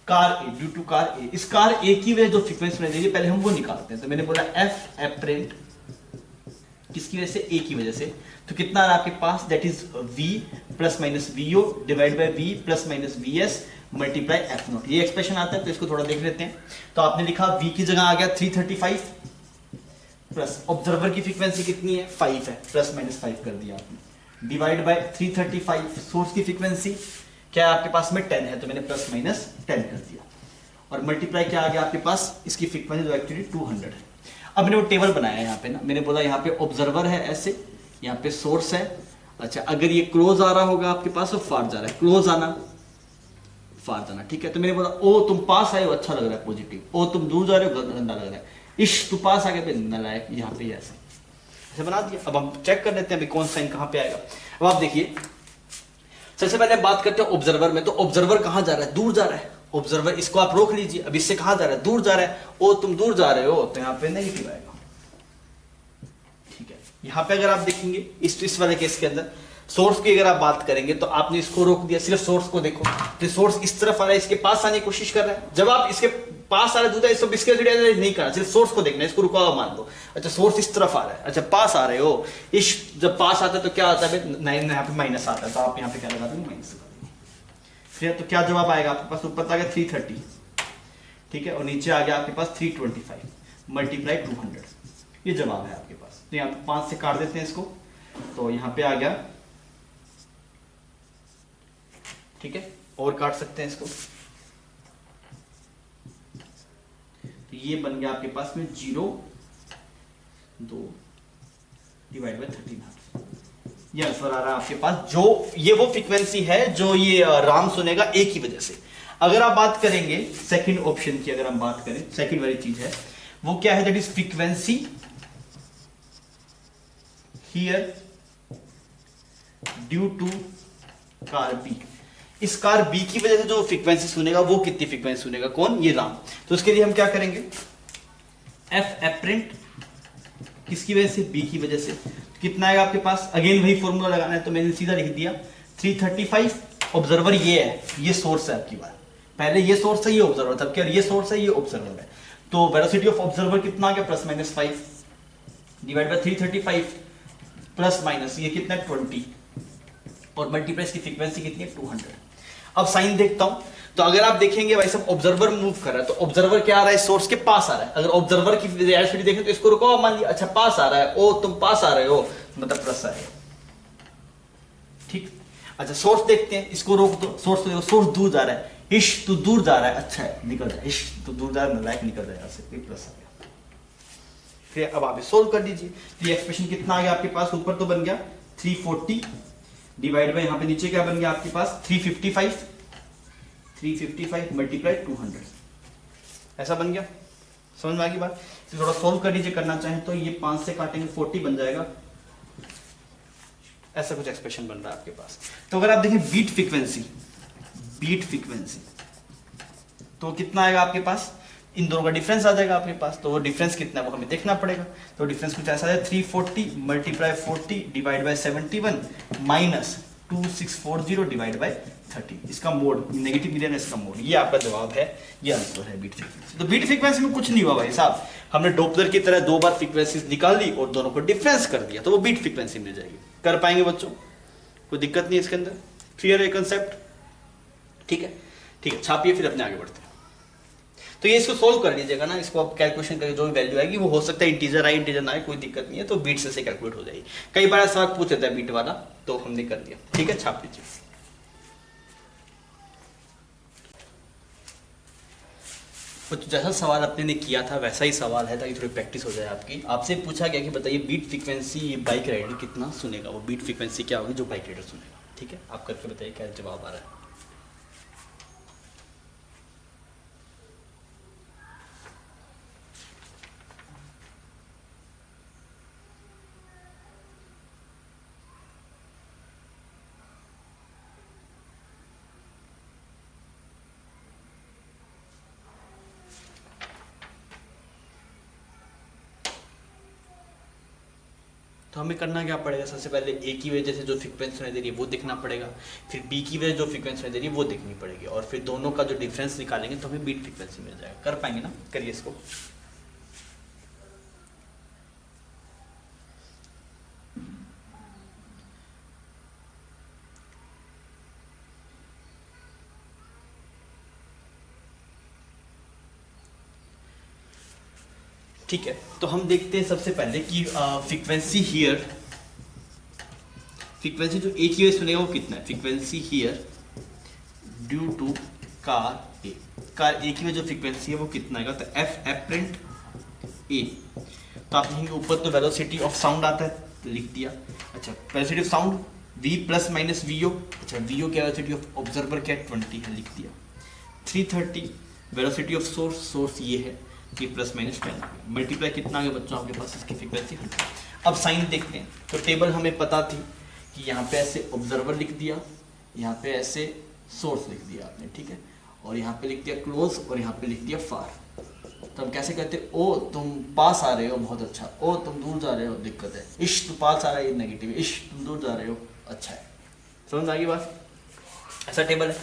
car a, due to car a. इस कार ए की वजह जो फ्रीक्वेंसी सुनाई दे रही है पहले हम वो निकालते हैं। तो मैंने बोला एफ एपरेंट किसकी वजह से, ए की वजह से। तो कितना आ रहा है आपके पास, that is v plus minus VO divide by v plus minus V S multiply F not. ये एक्सप्रेशन आता है, तो इसको थोड़ा देख लेते हैं। तो आपने लिखा v की जगह आ गया 335 प्लस ऑब्जर्वर की फ्रीक्वेंसी कितनी है 5 है, प्लस माइनस 5 कर दिया आपने, डिवाइड बाय 335 सोर्स की फ्रीक्वेंसी क्या है आपके पास में 10 है, तो मैंने प्लस माइनस 10 कर दिया, और मल्टीप्लाई क्या आ गया आपके पास इसकी फ्रीक्वेंसी जो एक्चुअली 200 है। अब मैंने वो टेबल बनाया है यहाँ पे ना, मैंने बोला यहाँ पे ऑब्जर्वर है ऐसे, यहाँ पे सोर्स है। अच्छा अगर ये क्लोज आ रहा होगा आपके पास तो फार जा रहा है, क्लोज आना फार जाना, ठीक है। तो मैंने बोला ओ तुम पास आए हो अच्छा लग रहा है पॉजिटिव, ओ तुम दूर जा रहे हो गंदा लग रहा है, इश तू पास आ गया नालायक, यहाँ पे ऐसे बना दिया। अब हम चेक कर लेते हैं अभी कौन साइन कहाँ पे आएगा। अब आप देखिए सबसे पहले बात करते हैं ऑब्जर्वर में। तो ऑब्जर्वर कहाँ जा रहा है, दूर जा रहा है। ऑब्जर्वर इसको आप रोक लीजिए, अब इससे कहाँ जा रहा है, दूर जा रहा है, ओ तुम दूर जा रहे हो, तो यहाँ पे नेगेटिव आएगा, ठीक है। यहाँ पे अगर आप देखेंगे इस वाले केस के अंदर सोर्स की अगर आप बात करेंगे तो आपने इसको रोक दिया, सिर्फ सोर्स को देखो, तो सोर्स इस तरफ आ रहा है, इसके पास आने की कोशिश कर रहा है। जब आप इसके पास आ रहा है दूसरा इसको इसके नहीं करना, सिर्फ सोर्स को देखना, इसको रुका हुआ मान लो। अच्छा सोर्स इस तरफ आ रहा है, अच्छा पास आ रहे हो, इस जब पास आता है तो क्या आता है, 9 यहाँ पे माइनस आता है, तो आप यहाँ पे क्या लगा देंगे माइनस लगा देंगे। फिर तो क्या जवाब आएगा आपके पास, ऊपर आ गया 330, ठीक है, और नीचे आ गया आपके पास 325 मल्टीप्लाई 200, ये जवाब है आपके पास। तो यहाँ पे 5 से काट देते हैं इसको, तो यहाँ पे आ गया, ठीक है, और काट सकते हैं इसको, तो ये बन गया आपके पास में 0.2 डिवाइड बाय 13, ये आंसर आ रहा है आपके पास। जो ये वो फ्रीक्वेंसी है जो ये राम सुनेगा ए की वजह से। अगर आप बात करेंगे सेकंड ऑप्शन की, अगर हम बात करें सेकंड वाली चीज है वो क्या है, that is frequency here due to car B. इस कार बी की वजह से जो फ्रीक्वेंसी सुनेगा वो कितनी फ्रीक्वेंसी सुनेगा, कौन, ये राम। तो उसके लिए हम क्या करेंगे, एफ एपरेंट किसकी वजह से, बी की वजह से, कितना आएगा आपके पास, अगेन वही फॉर्मूला लगाना है, तो मैंने सीधा लिख दिया 335। ऑब्जर्वर ये है, ये सोर्स है आपकी बात, पहले ये सोर्स है ये ऑब्जर्वर था, क्या ये सोर्स है ये ऑब्जर्वर है, तो वेलोसिटी ऑफ ऑब्जर्वर कितना आ गया plus minus 5 divide by 335 plus minus ये कितना 20 और मल्टीप्लाई की फ्रीक्वेंसी कितनी है 200। अब साइन देखता हूं, तो अगर आप देखेंगे भाई सब ऑब्जर्वर मूव कर रहा है, तो ऑब्जर्वर क्या आ रहा है, सोर्स के पास आ रहा है। अगर ऑब्जर्वर की वेलोसिटी देखें तो इसको रुको मान लिया, अच्छा पास आ रहा है, ओ तुम पास आ रहे हो मतलब प्लस आएगा, ठीक। अच्छा सोर्स देखते हैं, इसको रोक दो, सोर्स देखो, सोर्स दूर जा रहा है, इश तू दूर जा रहा है, अच्छा है निकल जाए, इश तू दूर जा रहा है लाइक निकल जाएगा से, प्लस आ गया। फिर अब आप सोल्व कर दीजिए, तो ये एक्सप्रेशन कितना आ गया आपके पास, ऊपर तो बन गया 340 डिवाइड बाय यहाँ पे नीचे क्या बन गया आपके पास 355 मल्टीप्लाई 200, ऐसा बन गया। समझ में आ गई बात। तो थोड़ा सोल्व कर लीजिए करना चाहें तो, ये 5 से काटेंगे 40 बन जाएगा, ऐसा कुछ एक्सप्रेशन बन रहा है आपके पास। तो अगर आप देखें बीट फ्रीक्वेंसी तो कितना आएगा आपके पास, इन दोनों का डिफरेंस आ जाएगा आपके पास, तो वो डिफरेंस कितना है वो हमें देखना पड़ेगा। तो डिफरेंस कुछ ऐसा है 340 multiply 40 divide by 71 minus 2640 divide by 30, इसका मोड नेगेटिव मिलियन इसका मोड, ये आपका जवाब है, ये आंसर है बीट फ्रीक्वेंसी। तो बीट फ्रीक्वेंसी में कुछ नहीं हुआ भाई साहब, हमने डॉपलर की तरह 2 बार फ्रीक्वेंसीज निकाल ली और दोनों को डिफरेंस कर दिया, तो वो बीट फ्रीक्वेंसी मिल जाएगी। कर पाएंगे बच्चों, कोई दिक्कत नहीं है इसके अंदर, क्लियर है कंसेप्ट, ठीक है, ठीक है, छापिए फिर अपने आगे बढ़ते हैं। तो ये इसको सोल्व कर लीजिएगा ना, इसको आप कैलकुलेशन करके जो भी वैल्यू आएगी वो हो सकता है इंटीजर आए इंटीजर ना आए कोई दिक्कत नहीं है, तो बीट से कैलकुलेट हो जाएगी। कई बार ऐसा पूछ लेता है बीट वाला, तो हमने कर लिया, ठीक है, छाप लीजिए। तो जैसा सवाल अपने ने किया था वैसा ही सवाल है, ताकि थोड़ी प्रैक्टिस हो जाए आपकी। आपसे पूछा गया कि बताइए बीट फ्रीक्वेंसी ये बाइक राइडर कितना सुनेगा, वो बीट फ्रीक्वेंसी क्या होगी जो बाइक राइडर सुनेगा, ठीक है। आप करके बताइए क्या जवाब आ रहा है। तो हमें करना क्या पड़ेगा, सबसे पहले ए की वजह से जो फ्रीक्वेंसी सुनाई दे रही है वो देखना पड़ेगा, फिर बी की वजह जो फ्रीक्वेंसी सुनाई दे रही है वो देखनी पड़ेगी, और फिर दोनों का जो डिफरेंस निकालेंगे तो हमें बीट फ्रीक्वेंसी मिल जाएगा। कर पाएंगे ना, करिए इसको। ठीक है, तो हम देखते हैं सबसे पहले कि फ्रीक्वेंसी हियर, फ्रीक्वेंसी जो ए की वजह सुनेगा वो कितना है, frequency here due to car a, car a की वजह जो फ्रीक्वेंसी है वो कितना है, तो एफ एपरेंट ए। तो आप देखेंगे ऊपर तो वेलोसिटी ऑफ साउंड आता है, तो लिख दिया। अच्छा, velocity of sound v plus minus V O, अच्छा वी ओ क्या, वेलोसिटी ऑफ ऑब्जर्वर क्या 20 है, लिख दिया। 330 वेलोसिटी ऑफ सोर्स, सोर्स ये है कि प्लस माइनस 10, मल्टीप्लाई कितना आ गया बच्चों आपके पास, इसकी फ्रीक्वेंसी 100। अब साइन देखते हैं, तो टेबल हमें पता थी कि यहाँ पे ऐसे ऑब्जर्वर लिख दिया, यहाँ पे ऐसे सोर्स लिख दिया आपने, ठीक है, और यहाँ पे लिख दिया क्लोज, और यहाँ पे लिख दिया फार। तो हम कैसे कहते हैं, ओ तुम पास आ रहे हो बहुत अच्छा, ओ तुम दूर जा रहे हो दिक्कत है, इश तुम पास आ रहा है ये नेगेटिव है, इश तुम दूर जा रहे हो अच्छा है। समझ आ गई बात, ऐसा टेबल है।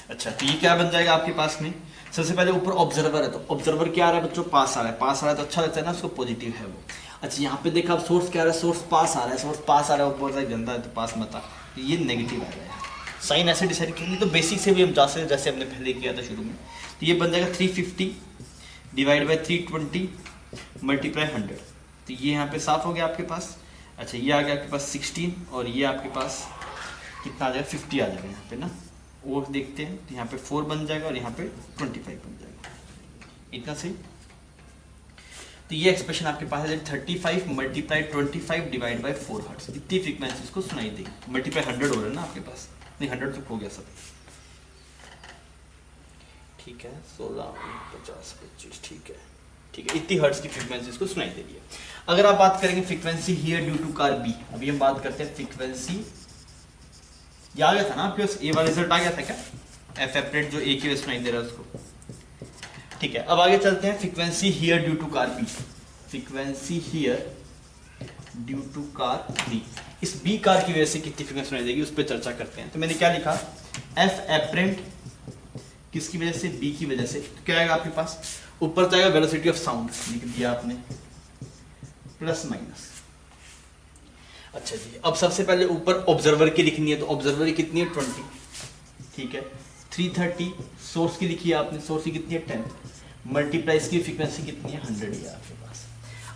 अच्छा, तो ये क्या बन जाएगा आपके पास में, सबसे पहले ऊपर ऑब्जर्वर है, तो ऑब्जर्वर क्या आ रहा है बच्चों, पास आ रहा है, पास आ रहा है तो अच्छा लगता है ना, उसको पॉजिटिव है वो। अच्छा, यहाँ पे देखा आप सोर्स क्या आ रहा है, सोर्स पास आ रहा है, सोर्स पास आ रहा है, ऊपर से गंदा है तो पास मत आ, तो ये नेगेटिव आ रहा है। साइन ऐसे डिसाइड करेंगे, तो बेसिक से भी हम जा सकते हैं जैसे हमने पहले किया था शुरू में। तो ये बन जाएगा 350 डिवाइड बाई 320 मल्टीप्लाई 100, तो ये यहाँ पे साफ हो गया आपके पास। अच्छा, ये आ गया आपके पास 16, और ये आपके पास कितना आ जाएगा, 50 आ जाएगा यहाँ पे ना, वो देखते हैं, तो यहाँ पे 4 बन जाएगा और यहाँ पे 25 बन जाएगा, इतना सही। तो ये एक्सप्रेशन आपके पास है 35 मल्टीप्लाई 25 डिवाइड बाई 4 हर्ट्ज, इतनी फ्रीक्वेंसी इसको सुनाई देगी, मल्टीप्लाई 100 हो रहा है ना आपके पास, नहीं 100 तक हो गया सब, ठीक है, 16 50 25, ठीक है, ठीक है, इतनी हर्ट्ज की फ्रीक्वेंसी इसको सुनाई दे रही है। अगर आप बात करेंगे frequency here due to car B, अभी हम बात करते हैं फ्रीक्वेंसी, ये आ गया था ना आपके पास, ए वाला रिजल्ट आ गया था क्या, एफ एपरेट जो ए की वजह सुनाई दे रहा है उसको, ठीक है। अब आगे चलते हैं frequency here due to car B, frequency here due to car B, इस बी कार की वजह से कितनी फ्रीक्वेंसी सुनाई देगी उस पर चर्चा करते हैं। तो मैंने क्या लिखा, एफ एपरेंट किसकी वजह से, बी की वजह से, तो क्या आएगा आपके पास, ऊपर जाएगा वेलोसिटी ऑफ साउंड, लिख दिया आपने प्लस माइनस। अच्छा जी, अब सबसे पहले ऊपर ऑब्जर्वर की लिखनी है, तो ऑब्जर्वर की कितनी है 20, ठीक है, 330 सोर्स की लिखी है आपने, सोर्स की कितनी है 10, मल्टीप्लाई इसकी फ्रीक्वेंसी कितनी है 100 है आपके पास।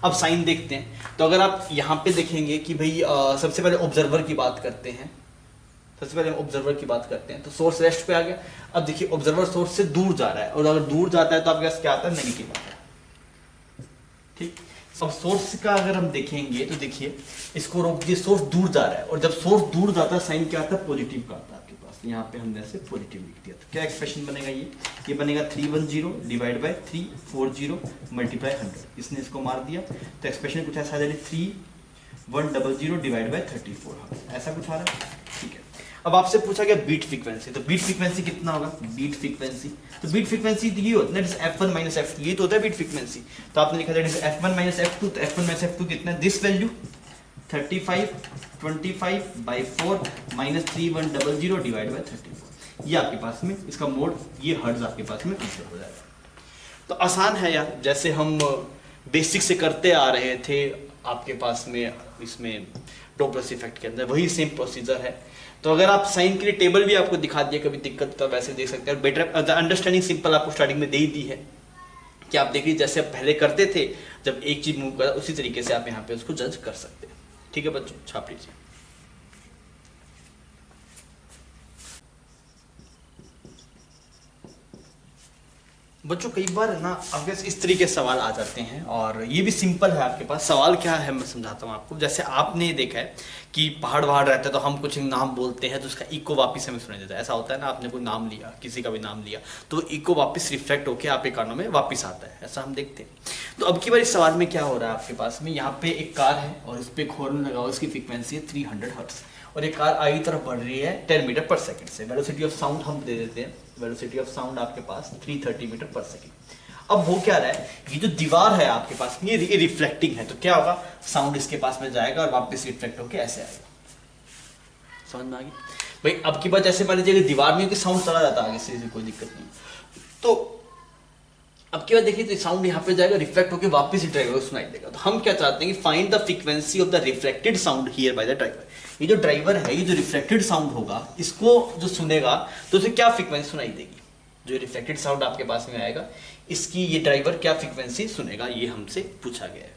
अब साइन देखते हैं, तो अगर आप यहाँ पे देखेंगे कि भाई सबसे पहले ऑब्जर्वर की बात करते हैं, सबसे पहले ऑब्जर्वर की बात करते हैं, तो सोर्स रेस्ट पे आ गया। अब देखिए ऑब्जर्वर सोर्स से दूर जा रहा है, और अगर दूर जाता है तो आपके पास क्या आता है, नेगेटिव आता है, ठीक। अब सोर्स का अगर हम देखेंगे तो देखिए इसको रोक दिए, सोर्स दूर जा रहा है, और जब सोर्स दूर जाता है साइन क्या आता है, पॉजिटिव का आता है आपके पास, यहाँ पे हमने ऐसे पॉजिटिव लिख दिया। तो क्या एक्सप्रेशन बनेगा, ये बनेगा 310 डिवाइड बाई 340 मल्टीप्लाई 100, इसने इसको मार दिया, तो एक्सप्रेशन कुछ ऐसा आ जाए 3100 डिवाइड बाई 34, ऐसा कुछ आ रहा है, ठीक है। अब आपसे पूछा गया बीट फ्रीक्वेंसी, तो बीट फ्रीक्वेंसी कितना होगा, बीट फ्रीक्वेंसी, तो बीट फ्रीक्वेंसी ये होता है f1 माइनस f2, ये तो होता है बीट फ्रीक्वेंसी। तो आपने लिखा था f1 माइनस f2, तो f1 माइनस f2 कितना है, this value 35 25 by 4 minus 3100 divide by 34, ये आपके पास में इसका मोड, ये हर्ट्ज आपके पास में कंसिडर हो जाएगा। तो आसान है यार, जैसे हम बेसिक से करते आ रहे थे आपके पास में, इसमें डॉपलर इफेक्ट के अंदर वही सेम प्रोसीजर है। तो अगर आप साइन के लिए टेबल भी आपको दिखा दिया, कभी दिक्कत तो वैसे देख सकते हैं, बेटर अंडरस्टैंडिंग सिंपल आपको स्टार्टिंग में दे ही दी है कि आप देखिए जैसे आप पहले करते थे, जब एक चीज मूव करा उसी तरीके से आप यहाँ पे उसको जज कर सकते हैं, ठीक है बच्चों, छाप लीजिए। बच्चों कई बार ना अब इस तरीके से सवाल आ जाते हैं, और ये भी सिंपल है आपके पास। सवाल क्या है मैं समझाता हूँ आपको। जैसे आपने देखा है कि पहाड़ वहाड़ रहता है तो हम कुछ नाम बोलते हैं तो उसका इको वापस हमें सुनाई देता है। ऐसा होता है ना, आपने कोई नाम लिया, किसी का भी नाम लिया, तो इको वापस रिफ्लेक्ट होकर आपके कानों में वापस आता है, ऐसा हम देखते हैं। तो अब की बार इस सवाल में क्या हो रहा है आपके पास में, यहाँ पे एक कार है और इस पर एक हॉर्न लगा हुआ, उसकी फ्रीक्वेंसी है 300 हर्ट्ज, और एक कार आगे तरफ बढ़ रही है 10 मीटर पर सेकंड से। वेलोसिटी ऑफ साउंड हम दे देते हैं, वेलोसिटी ऑफ साउंड आपके पास 330 मीटर पर सेकंड। अब हो क्या रहा है, ये जो दीवार है आपके पास ये रिफ्लेक्टिंग है, तो क्या होगा, साउंड इसके पास में जाएगा और वापस रिफ्लेक्ट होकर ऐसे आएगा। समझ में आ गई भाई? अब की बात जैसे मान लीजिए दीवार में साउंड चला जाता है आगे से, कोई दिक्कत नहीं, तो अब की बात देखिए तो साउंड यहाँ पे जाएगा, रिफ्लेक्ट होकर वापस ही ड्राइवर को सुनाई देगा। तो हम क्या चाहते हैं कि find the frequency of the reflected sound here by the driver. ये जो ड्राइवर है, ये जो रिफ्लेक्टेड साउंड होगा, इसको जो सुनेगा तो उसे क्या फ्रीक्वेंसी सुनाई देगी, जो रिफ्लेक्टेड साउंड आपके पास में आएगा इसकी ये ड्राइवर क्या फ्रीक्वेंसी सुनेगा, ये हमसे पूछा गया है।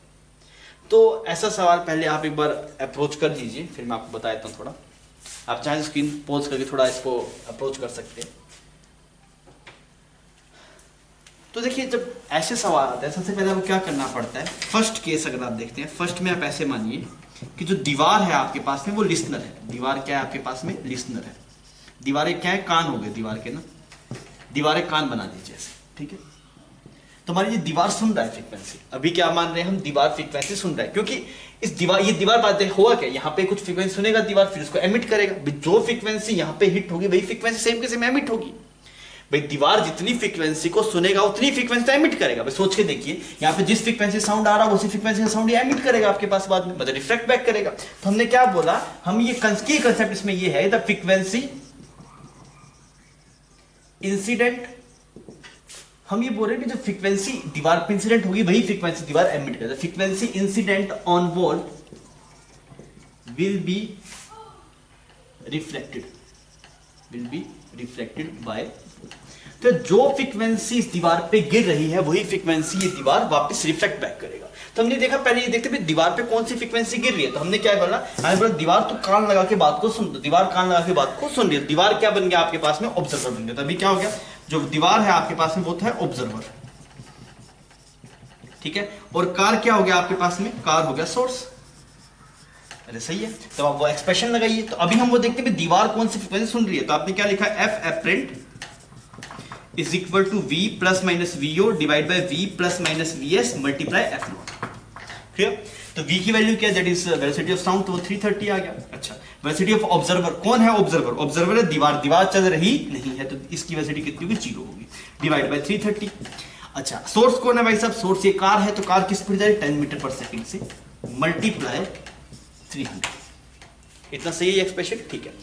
तो ऐसा सवाल पहले आप एक बार अप्रोच कर दीजिए, फिर मैं आपको बता देता हूँ थोड़ा। आप चाहे स्क्रीन पॉज करके थोड़ा इसको अप्रोच कर सकते हैं। तो देखिए जब ऐसे सवाल आते हैं सबसे पहले आपको क्या करना पड़ता है, फर्स्ट केस अगर आप देखते हैं, फर्स्ट में आप ऐसे मानिए कि जो दीवार है आपके पास में वो लिसनर है। दीवार क्या है आपके पास में, लिसनर है। दीवारें क्या है, कान हो गए दीवार के ना, दीवारें कान बना दीजिए ऐसे, ठीक है। तो हमारी ये दीवार सुन रहा है फ्रीक्वेंसी, अभी क्या मान रहे हैं हम, दीवार फ्रीक्वेंसी सुन रहा है, क्योंकि इस दीवार, ये दीवार बात हुआ क्या, यहाँ पे कुछ फ्रीक्वेंसी सुनेगा दीवार, फिर उसको एमिट करेगा। जो फ्रीक्वेंसी यहाँ पे हिट होगी वही फ्रीक्वेंसी सेम के सेम एमिट होगी। भाई दीवार जितनी फ्रीक्वेंसी को सुनेगा उतनी फ्रीक्वेंसी एमिट करेगा। भाई सोच के देखिए, यहाँ पे जिस फ्रीक्वेंसी साउंड आ रहा है उसी फ्रीक्वेंसी का साउंड ये एमिट करेगा आपके पास बाद में, मतलब रिफ्लेक्ट बैक करेगा। तो हमने क्या बोला, हम ये कंसेप्ट इसमें ये है, द फ्रीक्वेंसी इंसिडेंट, हम ये बोल रहे हैं कि जो फ्रीक्वेंसी दीवार पे इंसिडेंट होगी वही फ्रीक्वेंसी दीवार एमिट करेगा। Frequency incident on wall will be reflected, will be reflected by, तो जो फ्रीक्वेंसी इस दीवार पे गिर रही है वही फ्रीक्वेंसी ये दीवार वापस रिफ्लेक्ट बैक करेगा। तो हमने देखा पहले ये देखते दीवार पे कौन सी फ्रीक्वेंसी गिर रही है, तो हमने क्या बोला, हमने बोला दीवार तो कान लगा के बात को सुन, तो दीवार कान लगा के बात को सुन रही है। दीवार क्या बन गया आपके पास में, ऑब्जर्वर बन गया। तो अभी क्या हो गया, जो दीवार है आपके पास में वो है ऑब्जर्वर, ठीक है। और कार क्या हो गया आपके पास में, कार हो गया सोर्स। अरे सही है, तो आप वो एक्सप्रेशन लगाइए। तो अभी हम वो देखते हैं दीवार कौन सी फ्रीक्वेंसी सुन रही है, तो आपने क्या लिखा, F apparent is equal to V plus minus VO divide by V plus minus VS multiply F naught. Clear? तो v की वैल्यू क्या है, that is velocity of sound, तो वो 330 आ गया। अच्छा, वेलोसिटी ऑफ ऑब्जर्वर, कौन है ऑब्जर्वर, ऑब्जर्वर है दीवार, दीवार चल रही नहीं है, तो इसकी वेलोसिटी कितनी होगी, 0 होगी, डिवाइड बाय 330। अच्छा, सोर्स कौन है भाई साहब, सोर्स ये कार है, तो कार किस स्पीड जा रही है, 10 मीटर पर सेकंड से, मल्टीप्लाई 300। इतना सही है एक्सप्रेशन, ठीक है।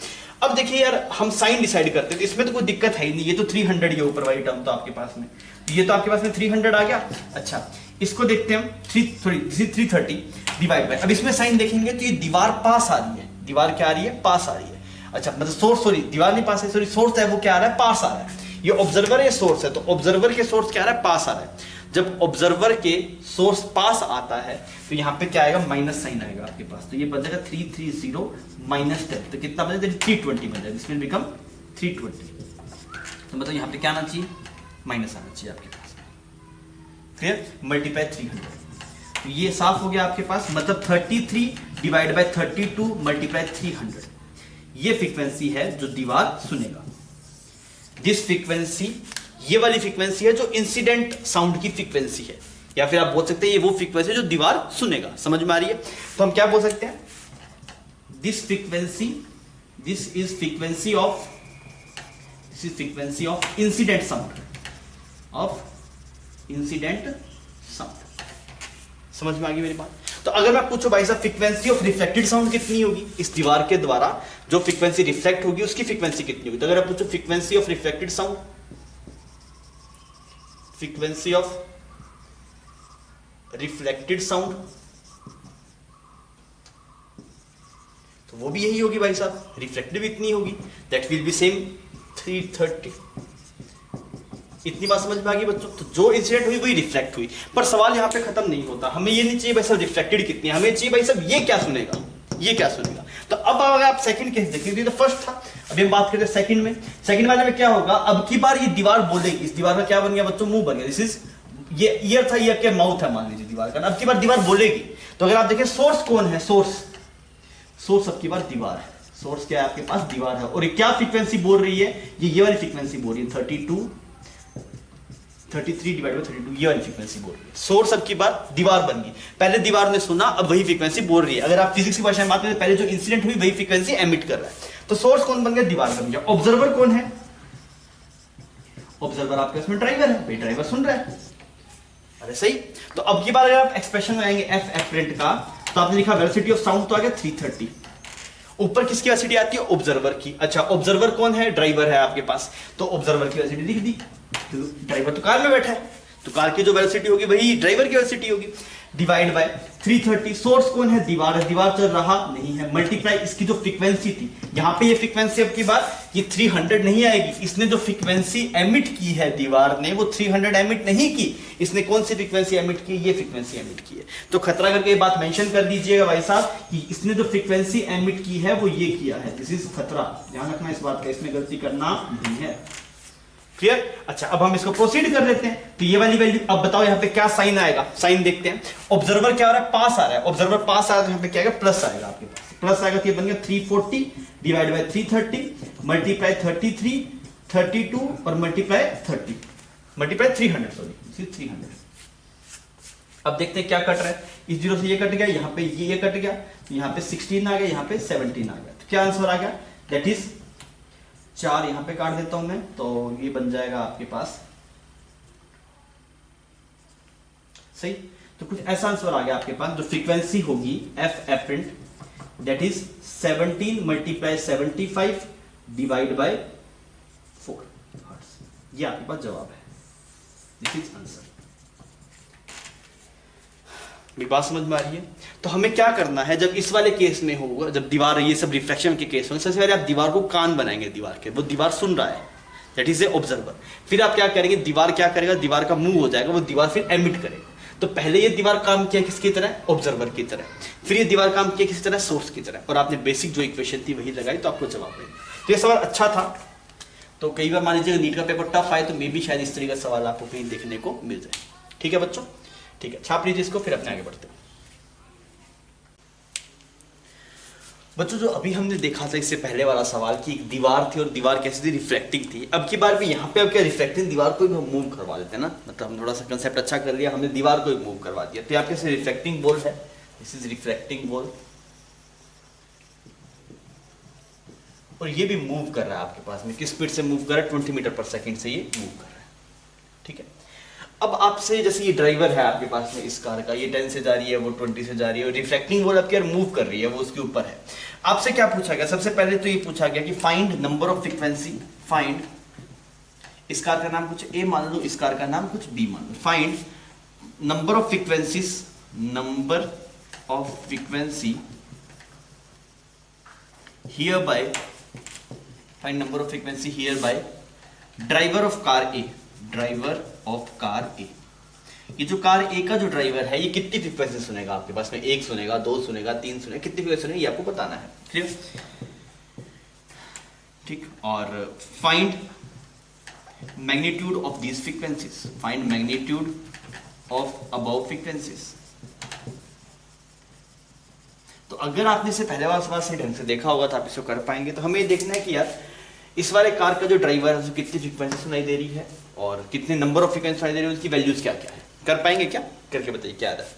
अब देखिए यार, हम साइन डिसाइड करते हैं तो इसमें तो कोई दिक्कत है ही नहीं, ये तो 300 ये ऊपर वाली टर्म तो आपके पास में, ये तो आपके पास में 300 आ गया। अच्छा, इसको देखते हैं हम, 330 डिवाइड बाय, अब इसमें साइन देखेंगे तो ये दीवार पास आ रही है, दीवार क्या आ रही है, पास आ रही है। अच्छा, मतलब सोर्स, सॉरी दीवार नहीं पास है, सॉरी सोर्स है वो क्या आ रहा है, पास आ रहा है। ये ऑब्जर्वर है, सोर्स है, तो ऑब्जर्वर के सोर्स क्या आ रहा है, पास आ रहा है। जब ऑब्जर्वर के सोर्स पास आता है तो यहाँ पे क्या आएगा, माइनस साइन आएगा आपके पास, तो ये बन जाएगा 330 माइनस 10, तो कितना बन जाएगा, 320 बन जाएगा, इसमें बिकम 320। तो मतलब यहाँ पे क्या आना चाहिए, माइनस आना चाहिए आपके पास, क्लियर, मल्टीप्लाई 300। तो ये साफ हो गया आपके पास, मतलब 33 डिवाइड बाय 32 मल्टीप्लाई 300, ये फ्रीक्वेंसी है जो दीवार सुनेगा। दिस फ्रीक्वेंसी, ये वाली फ्रीक्वेंसी है जो इंसिडेंट साउंड की फ्रीक्वेंसी है, या फिर आप बोल सकते हैं ये वो फ्रीक्वेंसी जो दीवार सुनेगा। समझ में आ रही है? तो हम क्या बोल सकते हैं, this frequency, this is frequency of, this is frequency of incident sound, of incident sound. समझ में आ गई मेरी बात? तो अगर मैं पूछूं भाई साहब फ्रीक्वेंसी ऑफ रिफ्लेक्टेड साउंड कितनी होगी, इस दीवार के द्वारा जो फ्रीक्वेंसी रिफ्लेक्ट होगी उसकी फ्रीक्वेंसी कितनी होगी, तो अगर आप पूछो frequency of reflected sound, frequency of reflected sound, तो वो भी यही होगी भाई साहब, रिफ्लेक्टेड भी इतनी होगी, दैट विल बी सेम 330। इतनी बात समझ में आ गई बच्चों? तो जो इंसिडेंट हुई वही रिफ्लेक्ट हुई, पर सवाल यहाँ पे खत्म नहीं होता। हमें ये नहीं चाहिए भाई साहब रिफ्लेक्टेड कितनी, हमें चाहिए भाई साहब ये क्या सुनेगा, ये क्या सुनेगा। तो अब अगर आप सेकंड केस देखें, तो फर्स्ट था, अभी हम बात करते हैं सेकंड में। सेकंड वाले में क्या होगा, अब की बार ये दीवार बोलेगी, इस दीवार का क्या बन गया बच्चों, मुंह बन गया। दिस इज, ये ईयर था, ये क्या माउथ है मान लीजिए दीवार का। अब की बार दीवार बोलेगी, तो अगर आप देखें सोर्स कौन है, सोर्स, सोर्स अब की बार दीवार है, सोर्स क्या है आपके पास, दीवार है। और क्या फ्रीक्वेंसी बोल रही है, ये वाली फ्रीक्वेंसी बोल रही है, 33 डिवाइड बाय 32, ये वाली फ्रीक्वेंसी बोल रही है। सोर्स अब की बार दीवार बन गई, पहले दीवार ने सुना, अब वही फ्रीक्वेंसी बोल रही है। अगर आप फिजिक्स की भाषा में बात करें, पहले जो इंसिडेंट हुई वही फ्रीक्वेंसी एमिट कर रहा है। तो सोर्स कौन बन गया, दीवार बन गया। ऑब्जर्वर कौन है, ऑब्जर्वर आपके पास में ड्राइवर है, भाई ड्राइवर सुन रहा है। अरे सही। तो अब की बार अगर आप एक्सप्रेशन में आएंगे एफ एफरेंट का, तो आपने लिखा वेलोसिटी ऑफ साउंड तो आ गया 330। ऊपर किसकी वेलोसिटी आती है? ऑब्जर्वर की। अच्छा ऑब्जर्वर कौन है? ड्राइवर है आपके पास, तो ऑब्जर्वर की वेलोसिटी लिख दी। ड्राइवर तो कार में बैठा है, तो कार की जो वेलोसिटी होगी वही ड्राइवर की वेलोसिटी होगी, डिवाइड बाय 330। सोर्स कौन है? दीवार है, दीवार चल रहा नहीं है, मल्टीप्लाई इसकी जो फ्रीक्वेंसी थी, यहां पे ये फ्रीक्वेंसी अब की बार ये 300 नहीं आएगी, इसने जो फ्रीक्वेंसी एमिट की है दीवार ने वो 300 एमिट नहीं की, इसने कौन सी फ्रीक्वेंसी एमिट की? ये फ्रीक्वेंसी एमिट की है। तो खतरा करके ये बात मेंशन कर दीजिएगा भाई साहब कि इसने जो फ्रीक्वेंसी एमिट की है वो ये किया है, दिस इज खतरा, ध्यान रखना इस बात का, इसमें गलती करना नहीं है। क्लियर? अच्छा अब हम इसको प्रोसीड कर लेते हैं। तो ये वाली वैल्यू, अब बताओ यहाँ पे क्या साइन आएगा, साइन देखते हैं। ऑब्जर्वर क्या हो रहा है? पास आ रहा है, ऑब्जर्वर पास आ रहा है, तो यहाँ पे क्या आएगा? प्लस आएगा आपके पास, प्लस आएगा तो ये बन गया 340 डिवाइड बाय 330 मल्टीप्लाई 33 32 और मल्टीप्लाई 30 मल्टीप्लाई 300 सॉरी 300। अब देखते हैं क्या कट रहा है, इस जीरो से ये कट गया, यहाँ पे ये कट गया, तो यहाँ पे 16 आ गया, यहाँ पे 17 आ गया, तो क्या आंसर आ गया? दैट इज 4 यहां पे काट देता हूं मैं, तो ये बन जाएगा आपके पास सही। तो कुछ ऐसा आंसर आ गया आपके पास, जो फ्रीक्वेंसी होगी F apparent that is 17 multiply 75 divide by 4 hertz. ये आपके पास जवाब है, दिस इज आंसर। मेरी बात समझ में आ रही है? तो हमें क्या करना है जब इस वाले केस में होगा, जब दीवार ये सब रिफ्लेक्शन के केस होंगे, सबसे पहले आप दीवार को कान बनाएंगे दीवार के, वो दीवार सुन रहा है, दैट इज ए ऑब्जर्वर। फिर आप क्या करेंगे, दीवार क्या करेगा, दीवार का मुंह हो जाएगा, वो दीवार फिर एमिट करेगा। तो पहले ये दीवार काम किया किसकी तरह? ऑब्जर्वर की तरह, फिर ये दीवार काम किया किसी तरह? सोर्स की तरह, और आपने बेसिक जो इक्वेशन थी वही लगाई, तो आपको जवाब मिला। तो ये सवाल अच्छा था। तो कई बार मान लीजिए नीट का पेपर टफ आए तो मे भी शायद इस तरीके का सवाल आपको कहीं देखने को मिल जाए। ठीक है बच्चों? ठीक है, छाप लीजिए इसको, फिर अपने आगे बढ़ते हैं। बच्चों जो अभी हमने देखा था इससे पहले वाला सवाल कि एक दीवार थी और दीवार कैसी थी? रिफ्लेक्टिंग थी। अब की बार भी यहाँ पे अब क्या रिफ्लेक्टिंग दीवार को भी हम मूव करवा देते हैं ना, मतलब हम थोड़ा सा कंसेप्ट अच्छा कर लिया, हमने दीवार को भी मूव करवा दिया। तो यहाँ पे रिफ्लेक्टिंग बॉल है, दिस इज रिफ्लेक्टिंग बॉल, और ये भी मूव कर रहा है आपके पास में, किस स्पीड से मूव कर रहा है? 20 मीटर पर सेकेंड से ये मूव कर रहा है। ठीक है, अब आपसे जैसे ये ड्राइवर है आपके पास में इस कार का, ये 10 से जा रही है, वो 20 से जा रही है, और रिफ्लेक्टिंग बॉल आपकी मूव कर रही है, वो उसके ऊपर है। आपसे क्या पूछा गया? सबसे पहले तो ये पूछा गया कि find number of frequency, find, इस कार का नाम कुछ ए मान लो, इस कार का नाम कुछ बी मान लो, find number of frequencies, number of frequency here by, find number of frequency here by driver of car a, driver of car a. ये जो कार ए का जो ड्राइवर है ये कितनी फ्रीक्वेंसी सुनेगा आपके पास में? 1 सुनेगा, 2 सुनेगा, 3 सुनेगा, कितनी फ्रीक्वेंसी सुनेगा ये आपको बताना है। क्लियर? ठीक, और find magnitude of these frequencies, find magnitude of above frequencies. तो अगर आपने इसे पहले वाला सवाल सही ढंग से देखा होगा तो आप इसको कर पाएंगे। तो हमें देखना है कि यार इस वाले कार का जो ड्राइवर है कितनी फ्रीक्वेंसी सुनाई दे रही है और कितने नंबर ऑफ फ्रीक्वेंसी सुनाई दे रही है, उसकी वैल्यूज क्या क्या है। कर पाएंगे क्या? करके बताइए क्या है।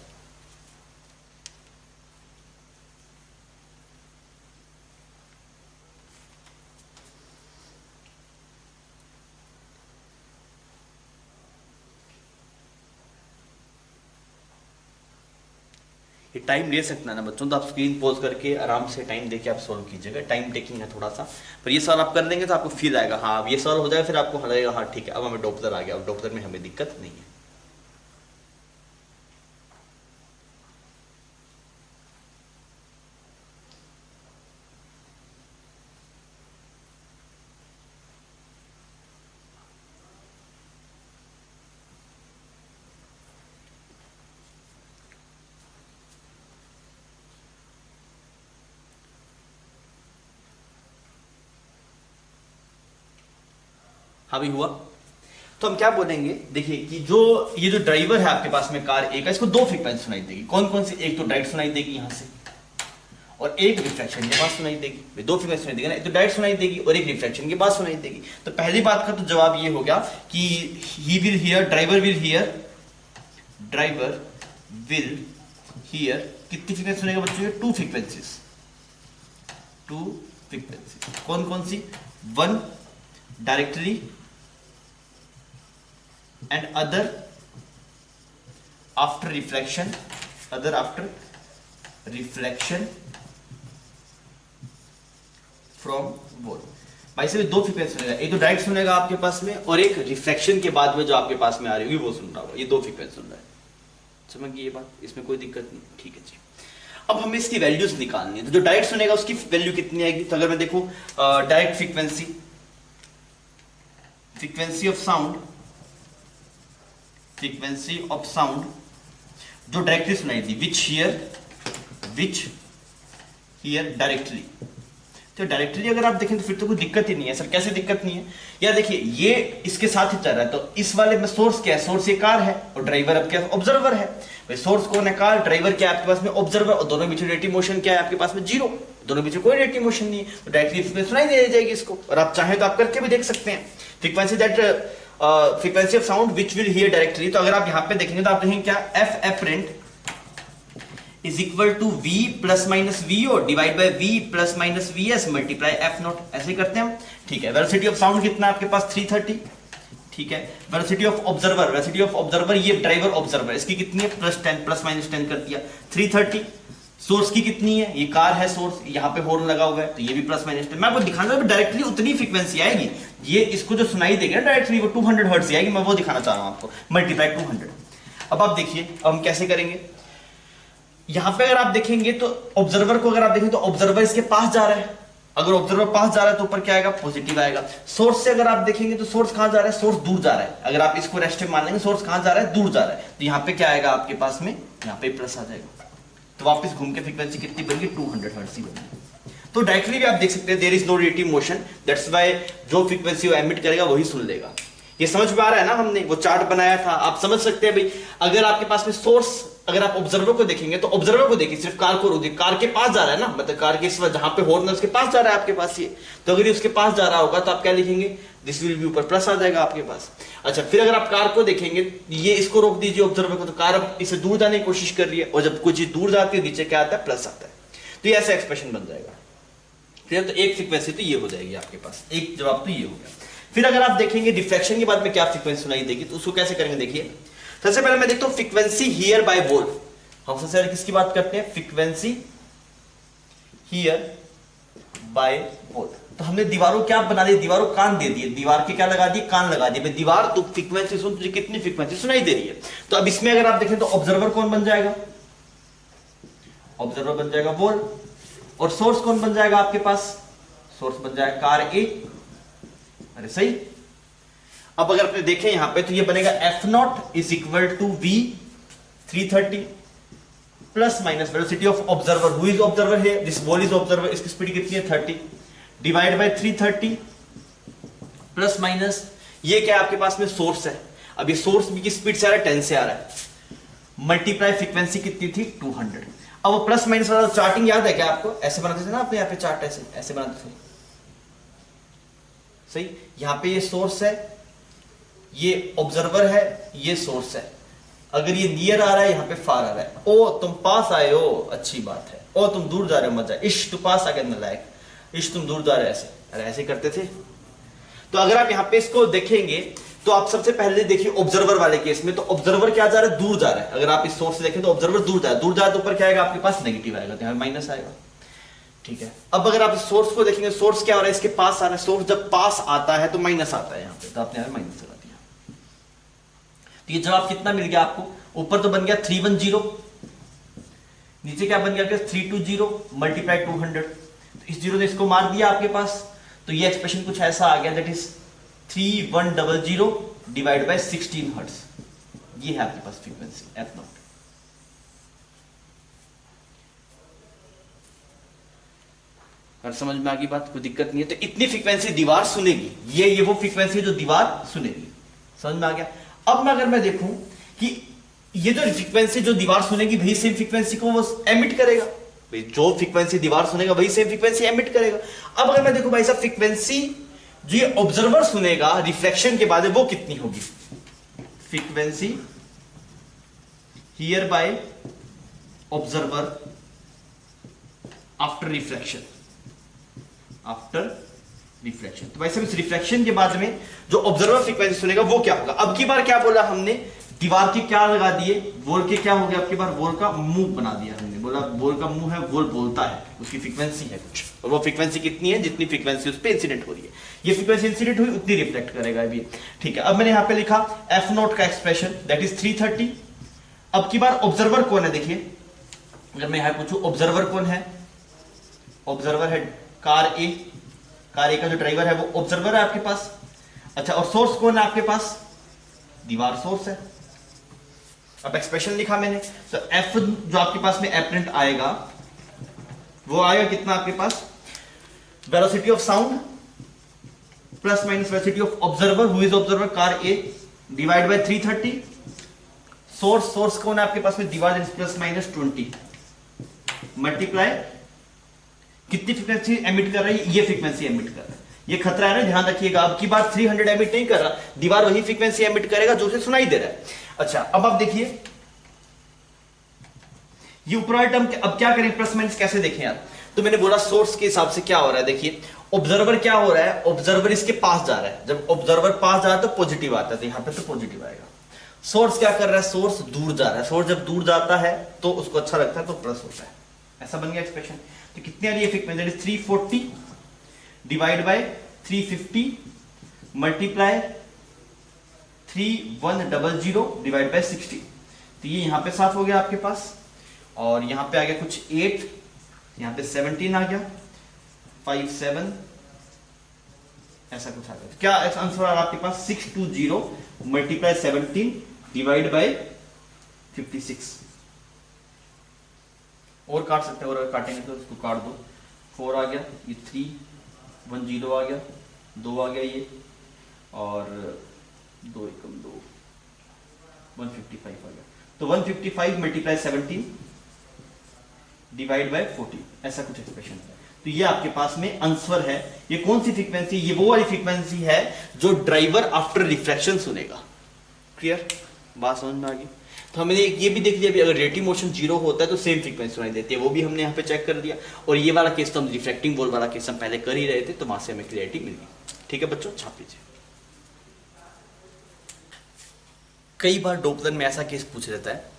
टाइम ले सकता है ना बच्चों, तो आप स्क्रीन पॉज करके आराम से टाइम देके आप सॉल्व कीजिएगा। टाइम टेकिंग है थोड़ा सा, पर ये सवाल आप कर लेंगे तो आपको फील आएगा, हाँ अब ये सवाल हो जाए, फिर आपको लगेगा हाँ ठीक है अब हमें डॉप्लर आ गया, अब डॉप्लर में हमें दिक्कत नहीं है। हाँ भी हुआ। तो हम क्या बोलेंगे, देखिए कि जो ये जो ड्राइवर है आपके पास में कार ए का, इसको 2 फ्रीक्वेंसी सुनाई देगी। कौन कौन सी? एक तो डायरेक्ट सुनाई देगी यहाँ से, और एक रिफ्लेक्शन के बाद सुनाई देगी। 2 फ्रीक्वेंसी सुनाई देगी ना, एक तो डायरेक्ट सुनाई देगी और एक रिफ्लेक्शन के बाद सुनाई देगी। तो पहली बात का तो जवाब ये हो गया कि he will hear, driver will hear, driver will hear कितनी फ्रीक्वेंसी सुनेगा बच्चों? ये 2 फ्रीक्वेंसीज, 2 फ्रीक्वेंसी। कौन कौन सी? 1 directly and other after reflection, other after reflection from बोल। भाई से दो फ्रीक्वेंसी सुनेगा, एक तो डायरेक्ट सुनेगा आपके पास में, और एक रिफ्लेक्शन के बाद में जो आपके पास में आ रही है वो सुन रहा होगा। ये दो फ्रीक्वेंसी सुन रहा है, समझ गई ये बात, इसमें कोई दिक्कत नहीं, ठीक है जी। अब हमें इसकी वैल्यूज निकालनी है, तो जो डायरेक्ट सुनेगा उसकी वैल्यू कितनी आएगी? तो अगर मैं देखूं direct frequency of sound, frequency of sound जो डायरेक्टली सुनाई दी, विच हियर डायरेक्टली। तो डायरेक्टली अगर आप देखें तो फिर तो कोई दिक्कत ही नहीं है सर। कैसे दिक्कत नहीं है यार? देखिए ये इसके साथ ही चल रहा है, तो इस वाले में सोर्स क्या है? सोर्स ये कार है और ड्राइवर अब क्या है? ऑब्जर्वर है। भाई सोर्स कौन है? कार। ड्राइवर क्या है आपके पास में? ऑब्जर्वर। और दोनों बीच में रिलेटिव मोशन क्या है आपके पास में? जीरो। दोनों बीच में कोई रिलेटिव मोशन नहीं है, तो डायरेक्टली सुनाई दे जाएगी इसको। और आप चाहें तो आप करके भी देख सकते हैं। Frequency of sound which will hear directly, तो अगर आप यहां पे देखेंगे तो आप देखेंगे क्या? F apparent is equal to v plus minus vo divide by v plus minus vs multiply f not. ऐसे ही करते हैं हम, ठीक है। वेलोसिटी ऑफ साउंड कितना आपके पास? 330, ठीक है। वेलोसिटी ऑफ ऑब्जर्वर, ये ड्राइवर ऑब्जर्वर, इसकी कितनी है? +10 प्लस माइनस 10 कर दिया, 330। सोर्स की कितनी है? ये कार है सोर्स, यहाँ पे हॉर्न लगा हुआ है, तो ये भी प्लस माइनस 10। मैं आपको दिखाना डायरेक्टली उतनी फ्रीक्वेंसी आएगी, ये इसको जो सुनाई देगा डायरेक्टली वो 200 हर्ट्ज आएगी। मैं वो दिखाना चाह रहा हूँ आपको, मल्टीप्लाई 200। अब आप देखिए अब हम कैसे करेंगे। यहां पे अगर आप देखेंगे तो ऑब्जर्वर को अगर आप देखें तो ऑब्जर्वर इसके पास जा रहा है। अगर ऑब्जर्वर पास जा रहा है तो ऊपर क्या आएगा? पॉजिटिव आएगा। सोर्स से अगर आप देखेंगे तो सोर्स कहां जा रहा है? सोर्स दूर जा रहा है। अगर आप इसको रेस्टिव मान लेंगे, सोर्स कहां जा रहा है? दूर जा रहा है। तो यहाँ पे क्या आएगा आपके पास में? यहाँ पे प्लस आ जाएगा। तो वापस घूम के फ्रीक्वेंसी कितनी बनेगी? 200 हर्ट्ज बनेगी। तो डायरेक्टली भी आप देख सकते हैं there is no relative motion, that's why जो फ्रीक्वेंसी वो एमिट करेगा वही सुन लेगा। ये समझ में आ रहा है ना? हमने वो चार्ट बनाया था, आप समझ सकते हैं भाई। अगर आपके पास में सोर्स, अगर आप ऑब्जर्वर को देखेंगे तो ऑब्जर्वर को देखिए, सिर्फ कार को रोक, कार के पास जा रहा है ना, मतलब कार के जहां पे हॉर्न है उसके पास जा रहा है आपके पास ये। तो अगर ये उसके पास जा रहा होगा तो आप क्या लिखेंगे? दिस विल बी ऊपर प्लस आ जाएगा आपके पास। अच्छा, फिर अगर आप कार को देखेंगे, ये इसको रोक दीजिए ऑब्जर्वर को, तो कार अब इसे दूर जाने की कोशिश कर रही है, और जब कुछ दूर जाती है नीचे क्या आता है? प्लस आता है। तो ये ऐसा एक्सप्रेशन बन जाएगा। फिर तो एक फ्रीक्वेंसी तो ये हो जाएगी आपके पास, एक जवाब तो ये हो गया। फिर अगर आप देखेंगे रिफ्लेक्शन के बाद में क्या फ्रीक्वेंसी सुनाई देगी, तो उसको कैसे करेंगे देखिए। सबसे पहले मैं देखता हूं फ्रीक्वेंसी हियर बाय वोल्ट। हम सबसे पहले किसकी बात करते हैं? Frequency here bye volt. तो हमने दीवारों क्या बना दी? दीवारों कान दे दिए, दीवार के क्या लगा दिए? कान लगा दिए। दीवार तो फ्रीक्वेंसी सुन, तुझे कितनी फ्रीक्वेंसी सुनाई दे रही है। तो अब इसमें अगर आप देखें तो ऑब्जर्वर कौन बन जाएगा? ऑब्जर्वर बन जाएगा वोल्ट। और सोर्स कौन बन जाएगा आपके पास? सोर्स बन जाएगा कार ए। अरे सही। अब अगर आपने देखें यहां पे तो ये बनेगा F0 is equal to V 330 plus minus velocity of observer. Who is observer है? This ball is observer. इसकी स्पीड कितनी है? 30 डिवाइड बाय 330 प्लस माइनस ये क्या आपके पास में? सोर्स है। अब ये सोर्स की स्पीड से आ रहा है 10 से आ रहा है, मल्टीप्लाई फ्रीक्वेंसी कितनी थी? 200। अब वो प्लस माइनस वाला चार्टिंग याद है क्या आपको? ऐसे बनाते थे ना आपने, यहाँ पे चार्ट ऐसे बनाते थे, सही। यहां पे ये सोर्स है, ये ऑब्जर्वर है, ये सोर्स है। अगर ये नियर आ रहा है, यहां पे फार आ रहा है। ओ तुम पास आए हो, अच्छी बात है। ओ तुम दूर जा रहे हो, मजा। इश्क तू पास आ गया नालायक, इश्क तुम दूर जा रहे हो। ऐसे, अरे ऐसे करते थे। तो अगर आप यहां पे इसको देखेंगे तो आप सबसे पहले देखिए ऑब्जर्वर वाले केस में, तो ऑब्जर्वर क्या जा रहा है? दूर जा रहा है। अगर आप इस सोर्स से देखें तो ऑब्जर्वर दूर जा रहा है। दूर जा रहा है तो ऊपर क्या आएगा आपके पास? नेगेटिव आएगा, तो यहां माइनस आएगा, ठीक है। अब अगर आप सोर्स को देखेंगे, सोर्स क्या हो रहा है? इसके पास आ रहा है। सोर्स जब पास आता है तो माइनस आता है यहां पे, तो आपने यहां माइनस लगा दिया। तो ये जवाब कितना मिल गया आपको? ऊपर तो बन गया 310, नीचे क्या बन गया? 320 मल्टीप्लाई 200। तो इस जीरो ने इसको मार दिया आपके पास, तो ये एक्सप्रेशन कुछ ऐसा आ गया, that is 3100 divide by 16 hertz. ये है आपके पास फ्रीक्वेंसी F0। समझ में आ गई बात? कोई दिक्कत नहीं है। तो इतनी फ्रीक्वेंसी दीवार सुनेगी, ये वो फ्रीक्वेंसी जो दीवार सुनेगी। समझ में आ गया? अब मैं अगर मैं देखूं कि ये जो फ्रीक्वेंसी जो दीवार सुनेगी वही सेम फ्रीक्वेंसी को वो एमिट करेगा। भाई जो फ्रीक्वेंसी दीवार सुनेगा वही सेम फ्रीक्वेंसी एमिट करेगा। अब अगर मैं देखूं भाई साहब फ्रीक्वेंसी जो ये ऑब्जर्वर सुनेगा रिफ्लेक्शन के बाद वो कितनी होगी? Frequency here bye observer after reflection, after reflection. तो वैसे इस रिफ्लेक्शन के बाद में जो ऑब्जर्वर फ्रीक्वेंसी सुनेगा वो क्या होगा? अब की बार क्या बोला हमने? दीवार के क्या लगा दिए, बॉल के क्या हो गया आपके पास, बॉल का मुंह बना दिया हमने, बोला बॉल का मुंह है, बॉल बोलता है, उसकी फ्रीक्वेंसी है कुछ, और वो फ्रीक्वेंसी कितनी है, जितनी फ्रीक्वेंसी उस पर इंसिडेंट हो रही है, ये फ्रीक्वेंसी इंसिडेंट हुई उतनी रिफ्लेक्ट करेगा अभी। ठीक है, अब मैंने यहाँ पे लिखा एफ नॉट का एक्सप्रेशन दैट इज 330। अब की बार ऑब्जर्वर कौन है, देखिए अगर मैं यहाँ पूछूं ऑब्जर्वर कौन है, ऑब्जर्वर है कार ए, कार ए का जो ड्राइवर है वो ऑब्जर्वर है आपके पास। अच्छा, और सोर्स कौन है आपके पास, दीवार सोर्स है। अब एक्सप्रेशन लिखा मैंने, तो एफ जो आपके पास में एपरेंट आएगा वो आएगा कितना आपके पास, velocity of sound plus minus velocity of observer, who is observer car a, divide by 330। Source कौन है आपके पास में, दीवार प्लस माइनस 20, मल्टीप्लाई कितनी फ्रीक्वेंसी एमिट कर रही है, ये फ्रीक्वेंसी एमिट कर रहा है, ये खतरा है ना, ध्यान रखिएगा। अब की बार 300 एमिट नहीं कर रहा, दीवार वही फ्रीक्वेंसी एमिट करेगा जो उसे सुनाई दे रहा है। अच्छा, अब आप देखिए ये ऊपर वाला टर्म, अब क्या करें, प्लस माइनस कैसे देखें यार, तो मैंने बोला सोर्स के हिसाब से क्या हो रहा है, देखिए ऑब्जर्वर क्या हो रहा है, ऑब्जर्वर इसके पास जा रहा है, जब ऑब्जर्वर पास जा रहा है तो पॉजिटिव आता है, तो यहां पे तो पॉजिटिव आएगा। सोर्स क्या कर रहा है, सोर्स दूर जा रहा है, सोर्स जब दूर जाता है तो उसको अच्छा लगता है तो प्लस होता है, ऐसा बन गया एक्सप्रेशन। तो कितनी आ रही है frequency, 340 divide by 350 multiply 3100 divide by 60, तो ये यहां पे साफ हो गया आपके पास, और यहां पे आ गया कुछ 8, यहां पे 17 आ गया, 57 ऐसा कुछ आ गया। क्या आंसर आ रहा आपके पास, 620 मल्टीप्लाई 17 डिवाइड बाय 56। और काट सकते हैं, और अगर काटेंगे तो इसको काट दो, 4 आ गया, ये 310 आ गया, 2 आ गया ये, और 2 एकम 2, 155 आ गया, तो 155 मल्टीप्लाई 17 डिवाइड बाय 40, ऐसा कुछ एक्सप्रेशन है। तो ये आपके पास में आंसर है। ये कौन सी फ्रीक्वेंसी, ये वो वाली फ्रीक्वेंसी है जो ड्राइवर आफ्टर रिफ्लेक्शन सुनेगा। क्लियर, बात समझ में आ गई। तो हमने ये भी देख लिया, अभी अगर रेटिंग मोशन 0 होता है तो सेम फ्रीक्वेंसी सुनाई देती है, वो भी हमने यहाँ पे चेक कर दिया। और ये वाला केस तो हम रिफ्लेक्टिंग बॉल वाला केस हम पहले कर ही रहे थे, तो वहां से हमें क्लियरिटी मिल गई। ठीक है बच्चों, छाप लीजिए। कई बार डॉपलर में ऐसा केस पूछ लेता है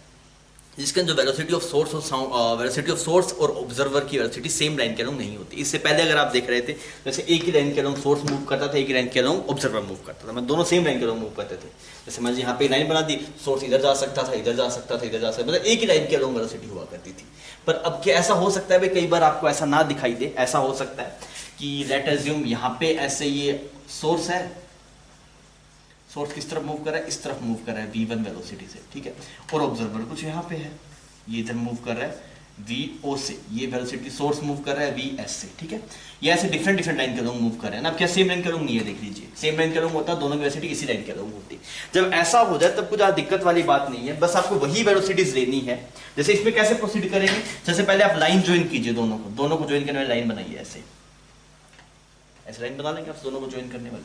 जिसके जो वेलोसिटी ऑफ सोर्स और साउंड, वेलोसिटी ऑफ सोर्स और ऑब्जर्वर की वेलोसिटी सेम लाइन के अलोंग नहीं होती। इससे पहले अगर आप देख रहे थे, जैसे एक ही लाइन के अलोंग सोर्स मूव करता था, एक ही लाइन के अलोंग ऑब्जर्वर मूव करता था, मतलब दोनों सेम लाइन के अलोंग मूव करते थे। जैसे मैं यहाँ पे लाइन बना दी, सोर्स इधर जा सकता था, इधर जा सकता था, इधर जा सकता था, मतलब एक ही लाइन के अलोंग वेलोसिटी हुआ करती थी। पर अब क्या ऐसा हो सकता है भाई, कई बार आपको ऐसा ना दिखाई दे, ऐसा हो सकता है कि लेट अज्यूम यहाँ पे ऐसे ये सोर्स है, सोर्स किस तरफ मूव कर रहा है, इस तरफ मूव कर रहा है v1 वेलोसिटी से, ठीक है, और ऑब्जर्वर कुछ यहाँ पे है, ये इधर मूव कर रहा है vo से, ये वेलोसिटी सोर्स मूव कर रहा है vs से, ठीक है। ये ऐसे डिफरेंट लाइन के लोग मूव कर रहे हैं ना। अब क्या सेम लाइन के लोग नहीं है, देख लीजिए, सेम लाइन के लोग होता है, दोनों की वेलोसिटी इसी लाइन के लोग होती। जब ऐसा हो जाए तब कुछ दिक्कत वाली बात नहीं है, बस आपको वही वेलोसिटीज लेनी है। जैसे इसमें कैसे प्रोसीड करेंगे, जैसे पहले आप लाइन ज्वाइन कीजिए, दोनों को ज्वाइन करने वाली लाइन बनाइए, ऐसे लाइन बना लेंगे आप दोनों को ज्वाइन करने वाली।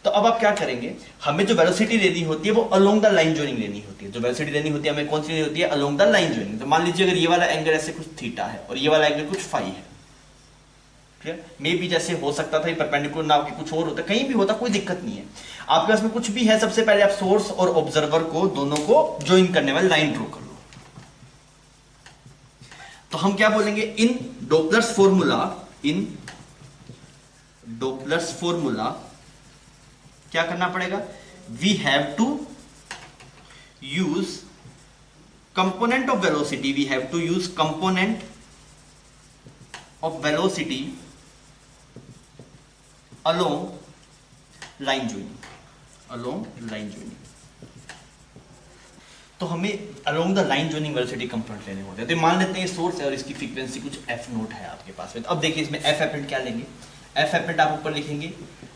तो अब आप क्या करेंगे, हमें जो वेलोसिटी लेनी होती है वो अलोंग द लाइन ज्वाइनिंग लेनी होती है। जो वेलोसिटी लेनी होती है हमें कौन सी लेनी होती है, अलोंग द लाइन ज्वाइनिंग। तो मान लीजिए अगर ये वाला एंगल ऐसे कुछ थीटा है और ये वाला एंगल कुछ फाई है, क्लियर, मे भी जैसे हो सकता था परपेंडिकुलर ना कुछ और होता, कहीं भी होता, कोई दिक्कत नहीं है। आपके पास में कुछ भी है, सबसे पहले आप सोर्स और ऑब्जर्वर को दोनों को ज्वाइन करने वाली लाइन ड्रॉ कर लो। तो हम क्या बोलेंगे, इन डॉपलर्स फॉर्मूला क्या करना पड़ेगा, we have to use component of velocity, we have to use component of velocity along line joining, तो हमें along the line joining velocity component लेने होते हैं। तो मान लेते हैं सोर्स है और इसकी फ्रीक्वेंसी कुछ f नोट है आपके पास में। तो अब देखिए इसमें f एपरेंट क्या लेंगे, f एपरेंट आप ऊपर लिखेंगे,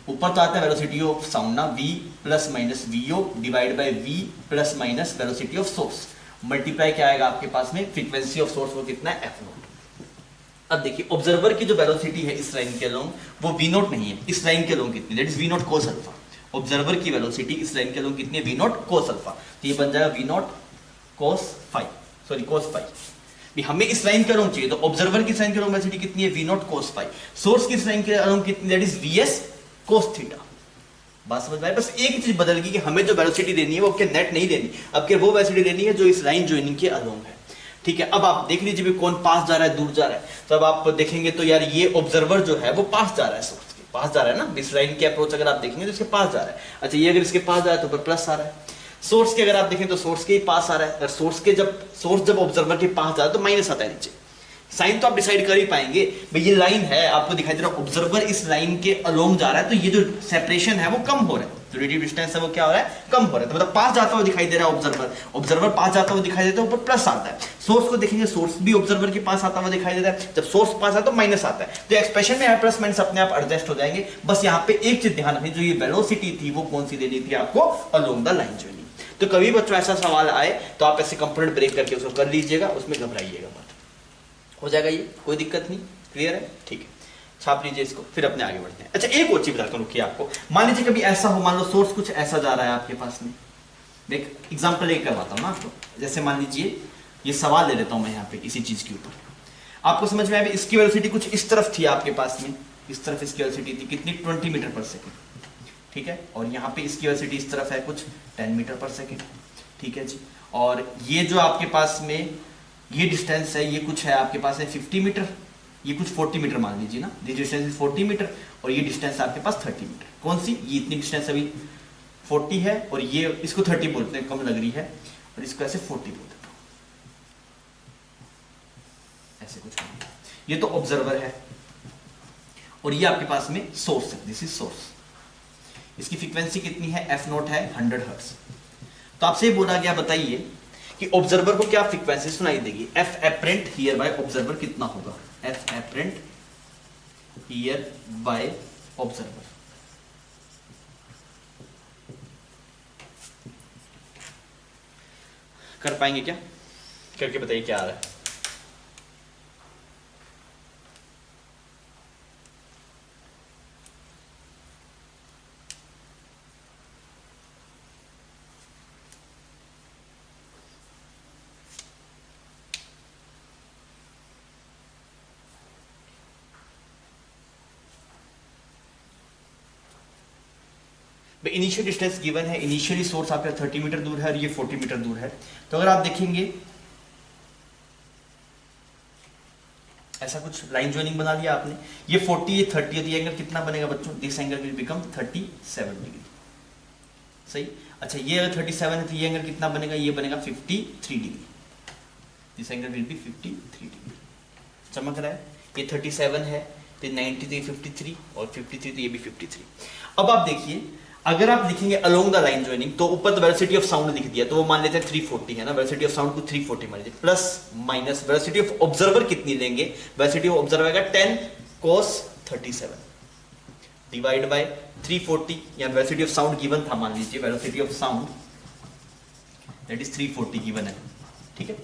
ऊपर तो आता है वेलोसिटी ऑफ साउंड ना, v plus minus vo divide by v plus minus velocity of source, multiply क्या आएगा आपके पास में, फ्रीक्वेंसी ऑफ सोर्स वो कितना है, f नोट। अब देखिए ऑब्जर्वर की जो वेलोसिटी है इस लाइन के अलोंग वो v नोट नहीं है, इस लाइन के अलोंग कितनी, that is v naught cos alpha. Observer की वेलोसिटी इस लाइन के अलोंग कितनी है, v नोट cos अल्फा, तो ये बन जाएगा v नोट cos फाई। हमें इस लाइन के अलोंग चाहिए, तो ऑब्जर्वर की लाइन के अलोंग वेलोसिटी कितनी है, v naught cos phi. Source की लाइन के अलोंग कितनी, that is vs cos theta. बात समझ में आई? बस एक चीज बदल गई कि हमें जो वेलोसिटी देनी है वो आपके नेट नहीं देनी, अब के वो वेलोसिटी देनी है जो इस लाइन ज्वाइनिंग के अलोंग है। ठीक है, अब आप देख लीजिए भी कौन पास जा रहा है दूर जा रहा है। तो अब आप देखेंगे तो यार ये ऑब्जर्वर जो है वो पास जा रहा है, सोर्स के पास जा रहा है ना, इस लाइन के अप्रोच अगर आप देखेंगे तो इसके पास जा रहा है। अच्छा ये अगर इसके पास जा रहा है तो ऊपर प्लस आ रहा है। सोर्स के अगर आप देखें तो सोर्स के ही पास आ रहा है, अगर सोर्स जब ऑब्जर्वर के पास जा रहा है तो माइनस आता है नीचे। साइन तो आप डिसाइड कर ही पाएंगे भाई, ये लाइन है आपको दिखाई दे रहा है, ऑब्जर्वर इस लाइन के अलोंग जा रहा है, तो ये जो सेपरेशन है वो कम हो रहा है, जो रिलेटिव डिस्टेंस है वो क्या हो रहा है, कम हो रहा है। तो मतलब पास जाता हुआ दिखाई दे रहा है ऑब्जर्वर पास जाता हुआ दिखाई देता है, ऊपर प्लस आता है। सोर्स को देखेंगे, सोर्स भी ऑब्जर्वर के पास आता हुआ दिखाई देता है, जब सोर्स पास आता है तो माइनस आता है। तो एक्सप्रेशन में प्लस माइनस अपने आप एडजस्ट हो जाएंगे। बस यहाँ पे एक चीज ध्यान रखनी, जो ये वेलोसिटी थी वो कौन सी देनी थी आपको, अलोंग द लाइन ज्वाइनिंग। तो कभी बच्चों ऐसा सवाल आए तो आप ऐसे कंपोनेंट ब्रेक करके उसको कर लीजिएगा, उसमें घबराइएगा मत, हो जाएगा ये, कोई दिक्कत नहीं। क्लियर है? ठीक है, छाप लीजिए इसको, फिर अपने आगे बढ़ते हैं। अच्छा एक और चीज बताता हूँ, रुकिए आपको। मान लीजिए कभी ऐसा हो, मान लो सोर्स कुछ ऐसा जा रहा है आपके पास में, देख एग्जांपल एक करवाता हूँ ना आपको। जैसे मान लीजिए ये सवाल ले लेता हूँ मैं यहाँ पे किसी चीज के ऊपर, आपको समझ में आया? इसकी वेलोसिटी कुछ इस तरफ थी आपके पास में, इस तरफ इसकी वेलोसिटी थी कितनी, 20 मीटर पर सेकेंड। ठीक है, और यहाँ पे इसकी वेलोसिटी इस तरफ है कुछ 10 मीटर पर सेकेंड। ठीक है जी, और ये जो आपके पास में ये डिस्टेंस है, ये कुछ है आपके पास है 50 मीटर, ये कुछ 40 मीटर मान लीजिए ना, दिस डिस्टेंस इज 40 मीटर, और ये डिस्टेंस आपके पास 30 मीटर। कौन सी? ये इतनी डिस्टेंस अभी 40 है, और ये इसको 30 बोलते हैं, कम लग रही है, और इसको ऐसे 40 बोल देता हूं, ऐसे कुछ। ये तो ऑब्जर्वर है, और ये आपके पास में सोर्स है, दिस इज सोर्स। इसकी फ्रीक्वेंसी कितनी है, एफ नॉट है 100 हर्ट्ज। तो आपसे ये बोला गया, बताइए कि ऑब्जर्वर को क्या फ्रीक्वेंसी सुनाई देगी, F apparent here bye observer कितना होगा, F apparent here bye observer. कर पाएंगे क्या? करके बताइए क्या आ रहा है। इनिशियल डिस्टेंस गिवन है, इनिशियली सोर्स आपका 30 मीटर दूर है और ये 40 मीटर दूर है। तो अगर आप देखेंगे ऐसा कुछ लाइन ज्वाइनिंग बना लिया आपने, ये 40 ये 30 है, तो ये एंगल कितना बनेगा बच्चों, this angle will become 37 degree. सही। अच्छा ये अगर 37 है तो ये एंगल कितना बनेगा, ये बनेगा 53 degree, this angle will be 53 degree. चमक रहा है? ये 37 है तो 90 तो ये 53, और 53 तो ये भी 53। अब आप देखिए, अगर आप लिखेंगे अलोंग द लाइन ज्वाइनिंग, तो ऊपर तो वेलोसिटी ऑफ साउंड लिख दिया, तो वो मान लेते हैं 340 है ना, वेलोसिटी ऑफ साउंड को 340 मान लीजिए, plus minus velocity of observer कितनी लेंगे, वेलोसिटी ऑफ ऑब्जर्वर आएगा 10 cos 37 डिवाइड बाय 340, या वेलोसिटी ऑफ साउंड गिवन था, मान लीजिए velocity of sound that is 340 given है। ठीक है,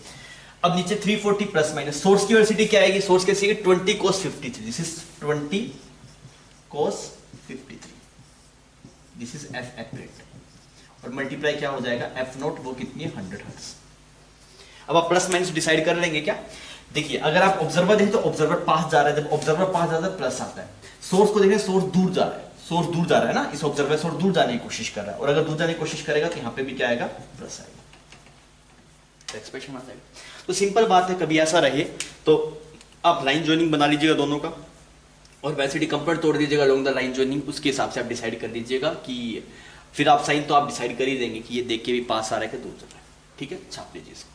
अब नीचे 340 प्लस माइनस, सोर्स की वेलोसिटी क्या आएगी, सोर्स कैसी है 20 cos 53, this is 20 cos 53, this is F apparent, और मल्टीप्लाई क्या हो जाएगा, एफ नोट वो कितनी है 100 हर्ट्ज। अब आप प्लस माइनस डिसाइड कर लेंगे क्या? देखिए अगर आप ऑब्जर्वर देखें तो ऑब्जर्वर पास जा रहा है, जब ऑब्जर्वर पास जाता है प्लस आता है। सोर्स को देखें, सोर्स दूर जा रहा है, सोर्स दूर जा रहा है ना, इस ऑब्जर्वर सोर्स दूर जाने की कोशिश कर रहा है, और अगर दूर जाने की कोशिश करेगा तो यहाँ पे भी क्या आएगा, प्लस आएगा, एक्सप्रेशन आ जाएगा। तो सिंपल बात है, कभी ऐसा रहे तो आप लाइन ज्वाइनिंग बना लीजिएगा दोनों का, और वेलोसिटी कंपोनेंट तोड़ दीजिएगा अलोंग द लाइन ज्वाइनिंग, उसके हिसाब से आप डिसाइड कर लीजिएगा कि फिर आप साइन तो आप डिसाइड कर ही देंगे कि ये देख के भी पास आ रहा है कि दूर जा रहा है। ठीक है, छाप लीजिए इसको।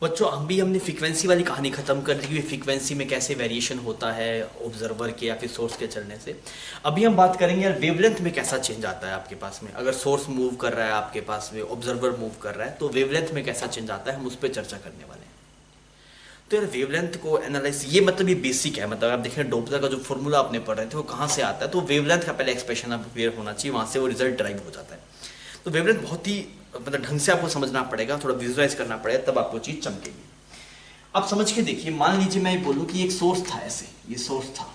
बच्चों हमने फ्रीक्वेंसी वाली कहानी खत्म कर दी कि फ्रीक्वेंसी में कैसे वेरिएशन होता है ऑब्जर्वर के या फिर सोर्स के चलने से। अभी हम बात करेंगे यार वेवलेंथ में कैसा चेंज आता है आपके पास में, अगर सोर्स मूव कर रहा है आपके पास में, ऑब्जर्वर मूव कर रहा है, तो वेवलेंथ में कैसा चेंज आता है, हम उस पर चर्चा करने वाले हैं। तो यार वेवलेंथ को एनालाइज, ये मतलब ये बेसिक है, मतलब आप देखें डोप्लर का जो फॉर्मूला आपने पढ़ रहे थे वो कहाँ से आता है, तो वेवलेंथ का पहले एक्सप्रेशन आपको क्लियर होना चाहिए, वहाँ से वो रिजल्ट ड्राइव हो जाता है। तो वेवलेंथ बहुत ही मतलब ढंग से आपको समझना पड़ेगा, थोड़ा विजुअलाइज करना पड़ेगा, तब आपको चीज़ चमकेगी। आप समझ के देखिए, मान लीजिए मैं बोलूँ कि एक सोर्स था, ऐसे ये सोर्स था,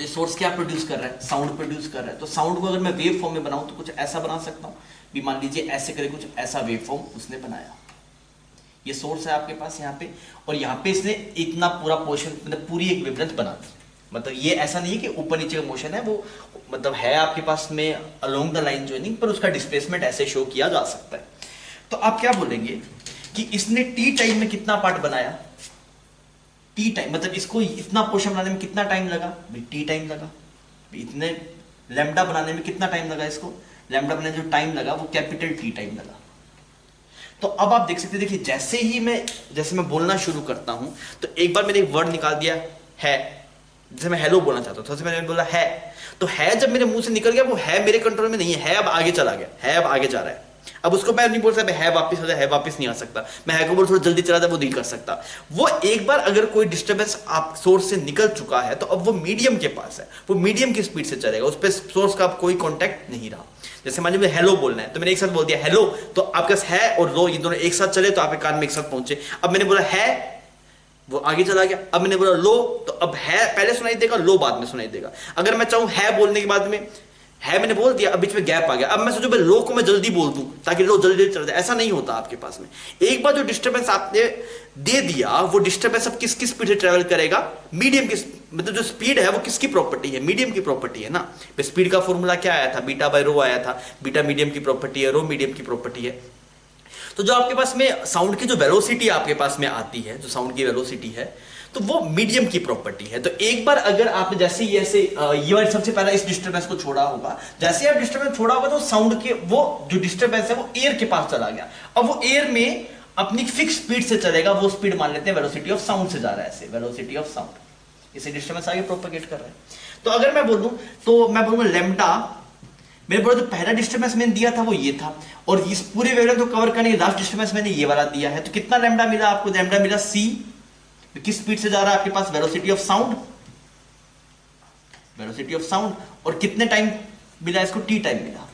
ये सोर्स क्या प्रोड्यूस कर रहा है, साउंड प्रोड्यूस कर रहा है। तो साउंड को अगर मैं वेव फॉर्म में बनाऊँ तो कुछ ऐसा बना सकता हूँ भी, मान लीजिए ऐसे करे, कुछ ऐसा वेव फॉर्म उसने बनाया। ये सोर्स है आपके पास यहाँ पे, और यहाँ पे इसने इतना पूरा पोर्शन मतलब पूरी एक वेवलेंथ बना दी। मतलब ये ऐसा नहीं है कि ऊपर नीचे का मोशन है, वो मतलब है आपके पास में अलोंग द लाइन जॉइनिंग, पर उसका डिस्प्लेसमेंट ऐसे शो किया जा सकता है। तो आप क्या बोलेंगे कि इसने टी टाइम में कितना पार्ट बनाया, टी टाइम मतलब इसको इतना पोर्शन बनाने में कितना टाइम लगा, भाई टी टाइम लगा। इतने लैम्डा बनाने में कितना टाइम लगा, इसको लैम्डा बनाने में जो टाइम लगा वो कैपिटल टी टाइम लगा। तो अब आप देख सकते हैं, देखिए जैसे मैं बोलना शुरू करता हूं तो एक बार मैंने एक वर्ड निकाल दिया है, जैसे मैं हेलो बोलना चाहता हूं, सबसे मैंने बोला है, तो है जब मेरे मुंह से निकल गया वो है मेरे कंट्रोल में नहीं है अब आगे चला गया, है अब आगे जा रहा है। अब उसको मैं नहीं बोल सकता है वापस आ जाए, है वापस नहीं आ सकता, मैं है को बोल थोड़ा जल्दी चला जाए वो नहीं कर सकता। वो एक बार अगर कोई डिस्टर्बेंस आप सोर्स से निकल चुका है तो अब वो मीडियम के पास है, वो मीडियम की स्पीड से चलेगा, उस पर सोर्स का कोई कॉन्टैक्ट नहीं रहा। जैसे मान लीजिए हेलो बोलना है तो मैंने एक साथ बोल दिया हेलो, तो आपके पास है और लो ये दोनों एक साथ चले तो आपके कान में एक साथ पहुंचे। अब मैंने बोला है वो आगे चला गया, अब मैंने बोला लो तो अब है पहले सुनाई देगा, लो बाद में सुनाई देगा। अगर मैं चाहूं है बोलने के बाद में है मैंने बोल दिया, अब बीच में गैप आ गया, अब मैं सोचूं लो को मैं जल्दी बोल दूं ताकि लो जल्दी चल जाए, ऐसा नहीं होता आपके पास में। एक बार जो डिस्टर्बेंस आपने दे दिया वो डिस्टर्बेंस अब किसकी स्पीड से ट्रेवल करेगा, मीडियम की, मतलब जो स्पीड है वो किसकी प्रॉपर्टी है, मीडियम की प्रॉपर्टी है ना। स्पीड का फॉर्मूला क्या आया था, बीटा बाय रो आया था, बीटा मीडियम की प्रॉपर्टी है, रो मीडियम की प्रॉपर्टी है। तो जो आपके पास में साउंड की जो वेलोसिटी आपके पास में आती है, जो साउंड की वेलोसिटी है तो वो मीडियम की प्रॉपर्टी है। तो एक बार अगर आपने जैसे ये वाली सबसे पहला इस डिस्टर्बेंस को छोड़ा होगा, जैसे आप डिस्टर्बेंस छोड़ा होगा तो साउंड के वो जो डिस्टर्बेंस है वो एयर के पास चला गया। अब वो एयर में अपनी फिक्स स्पीड से चलेगा, वो स्पीड मान लेते हैं वेलोसिटी ऑफ साउंड से जा रहा है, ऐसे वेलोसिटी ऑफ साउंड, इसे डिस्टर्बेंस आगे प्रोपेगेट कर रहा है। तो अगर मैं बोलूं तो मैं बोलूंगा लैम्डा, मेरे बोला जो पहला डिस्टर्बेंस मैंने दिया था वो ये था, और इस पूरे वेवलेंथ को कवर करने के लास्ट डिस्टर्बेंस मैंने ये वाला दिया है। तो कितना लैम्डा मिला आपको, लैम्डा मिला सी, किस स्पीड से जा रहा है आपके पास, velocity of sound, velocity of sound, और कितने टाइम मिला इसको, टी टाइम मिला।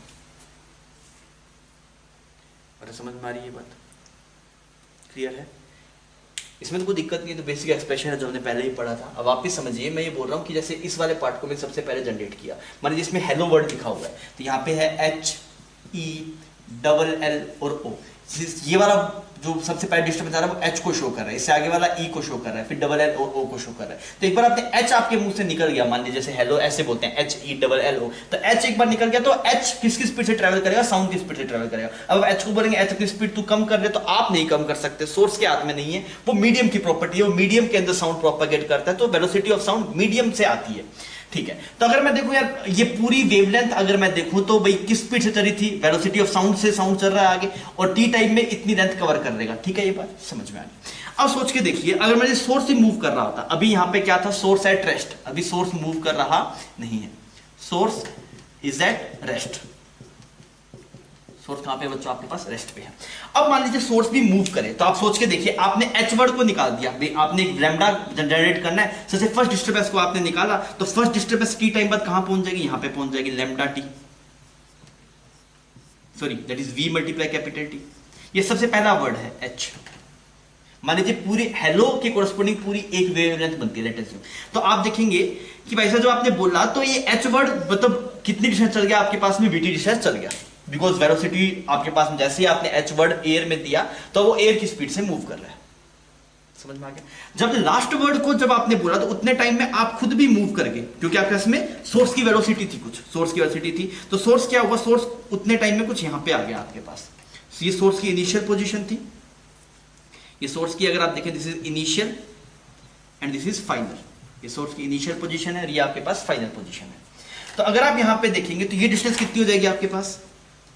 और समझ में आ रही है बात, क्लियर है? इसमें तो कोई दिक्कत नहीं है, तो बेसिक एक्सप्रेशन है जो हमने पहले ही पढ़ा था। अब वापस समझिए, मैं ये बोल रहा हूं कि जैसे इस वाले पार्ट को मैंने सबसे पहले जनरेट किया, मान लीजिए इसमें हेलो वर्ड लिखा हुआ है, तो यहाँ पे है HELL और O, ये वाला जो सबसे पहले डिस्टर्बेंस आ रहा है वो H को शो कर रहा है, इससे आगे वाला E को शो कर रहा है, फिर LL और O को शो कर रहा है। तो एक बार आपने H आपके मुंह से निकल गया, मान लीजिए जैसे हेलो ऐसे बोलते हैं HELLO, तो H एक बार निकल गया तो H किसकी स्पीड से ट्रैवल करेगा, साउंड की स्पीड से ट्रैवल करेगा। अब H को बोलेंगे H की स्पीड तू कम कर ले, तो आप नहीं कम कर सकते, सोर्स के हाथ में नहीं है, वो मीडियम की प्रॉपर्टी है, वो मीडियम के अंदर साउंड प्रोपेगेट करता है, तो वेलोसिटी ऑफ साउंड मीडियम से आती है। ठीक है, तो अगर मैं देखूं यार ये पूरी वेवलेंथ अगर मैं देखूं तो भाई किस स्पीड से चली थी, वेलोसिटी ऑफ साउंड से साउंड चल रहा है आगे, और टी टाइम में इतनी लेंथ कवर कर लेगा। ठीक है, ये बात समझ में आ गई। अब सोच के देखिए, अगर मैं सोर्स से मूव कर रहा होता, अभी यहां पे क्या था, सोर्स एट रेस्ट, अभी सोर्स मूव कर रहा नहीं है, source is at rest, source कहां पे बच्चों, आपके पास रेस्ट पे है। अब मान लीजिए सोर्स भी मूव करे, तो आप सोच के देखिए, आपने एच वर्ड को निकाल दिया, आपने एक लैम्डा जनरेट करना है, सबसे फर्स्ट डिस्टर्बेंस को आपने निकाला, तो फर्स्ट डिस्टर्बेंस टी टाइम बाद कहां पहुंच जाएगी, यहां पे पहुंच जाएगी, lambda T, sorry that is V multiply capital T. ये सबसे पहला वर्ड है एच। मान लीजिए पूरे हेलो के कोरस्पोंडिंग पूरी एक वेवलेंथ बनती है, लेट अस। तो आप देखेंगे कि भाई साहब जो आपने बोला, तो ये एच वर्ड मतलब कितनी डिस्टेंस चल गया आपके पास में, बीटी डिस्टेंस चल गया, बिकॉज वेलोसिटी आपके पास में जैसे ही आपने एच वर्ड एयर में दिया तो वो एयर की स्पीड से मूव कर रहा है, समझ में आ गया। जब लास्ट वर्ड को जब आपने बोला तो उतने टाइम में आप खुद भी मूव कर गए, क्योंकि आपके पास में सोर्स की वेलोसिटी थी, कुछ सोर्स की वेलोसिटी थी, तो सोर्स क्या हुआ, सोर्स उतने टाइम में कुछ यहां पे आ गया आपके पास। ये सोर्स की इनिशियल पोजीशन थी, ये सोर्स की अगर आप देखें this is initial and this is final, ये सोर्स की इनिशियल पोजीशन है और ये आपके पास फाइनल पोजीशन है। तो अगर आप यहां पे देखेंगे तो ये डिस्टेंस कितनी हो जाएगी आपके पास,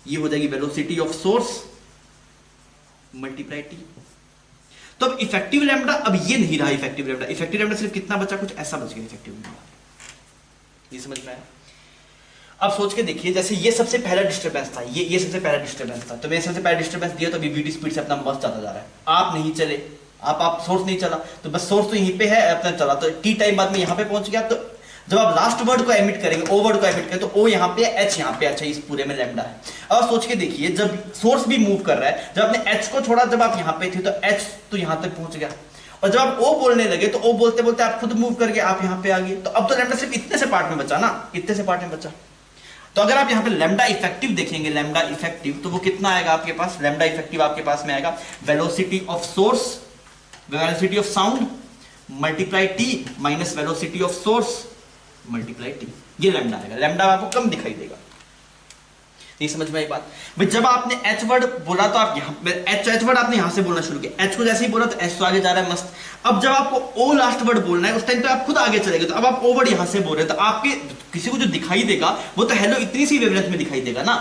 ये हो जाएगी velocity of source multiply T. तो अब इफेक्टिव लैम्डा, अब ये नहीं रहा इफेक्टिव लैम्डा, इफेक्टिव लैम्डा सिर्फ कितना बचा, कुछ ऐसा बच गया इफेक्टिव लैम्डा, ये समझ में आया। अब सोच के देखिए, जैसे ये सबसे पहला डिस्टर्बेंस था, ये सबसे पहला डिस्टर्बेंस था, तो मैंने सबसे पहला डिस्टर्बेंस दिया तो अभी वीडी स्पीड से अपना मस्त जाता जा रहा है, आप नहीं चले, आप सोर्स नहीं चला, तो बस सोर्स तो यहीं पे है अपना चला, तो टी टाइम बाद में यहां पे पहुंच गया। तो जब आप लास्ट वर्ड को एमिट करेंगे, ओ वर्ड को एमिट करेंगे, तो ओ यहाँ पे एच यहाँ पे अच्छा, इस पूरे में लैम्डा है। अब सोच के देखिए, जब सोर्स भी मूव कर रहा है, जब आपने एच को छोड़ा, जब आप यहाँ पे थे तो एच तो यहाँ तक पहुंच गया, और जब आप ओ बोलने लगे तो ओ बोलते बोलते आप खुद मूव करके आप यहाँ पे आ गए, तो अब तो लैम्डा सिर्फ इतने से पार्ट में बचा ना, इतने से पार्ट में बचा। तो अगर आप यहाँ पे लैम्डा इफेक्टिव देखेंगे, लैम्डा इफेक्टिव, तो वो कितना आएगा आपके पास, लैम्डा इफेक्टिव आपके पास में आएगा velocity of source, velocity of sound multiply T minus velocity of source multiply T, ये लैम्डा आएगा, लैम्डा आपको कम दिखाई देगा। नहीं समझ में आई बात? भाई जब आपने एच वर्ड बोला तो आप यहाँ पे एच वर्ड आपने यहाँ से बोलना शुरू किया, एच को जैसे ही बोला तो एच तो आगे जा रहा है मस्त। अब जब आपको ओ लास्ट वर्ड बोलना है उस टाइम पे आप खुद आगे चलेंगे, तो अब आप ओ वर्ड यहाँ से बोल रहे हैं तो आपके किसी को जो दिखाई देगा वो तो हेलो इतनी सी वेवलेंथ में दिखाई देगा ना।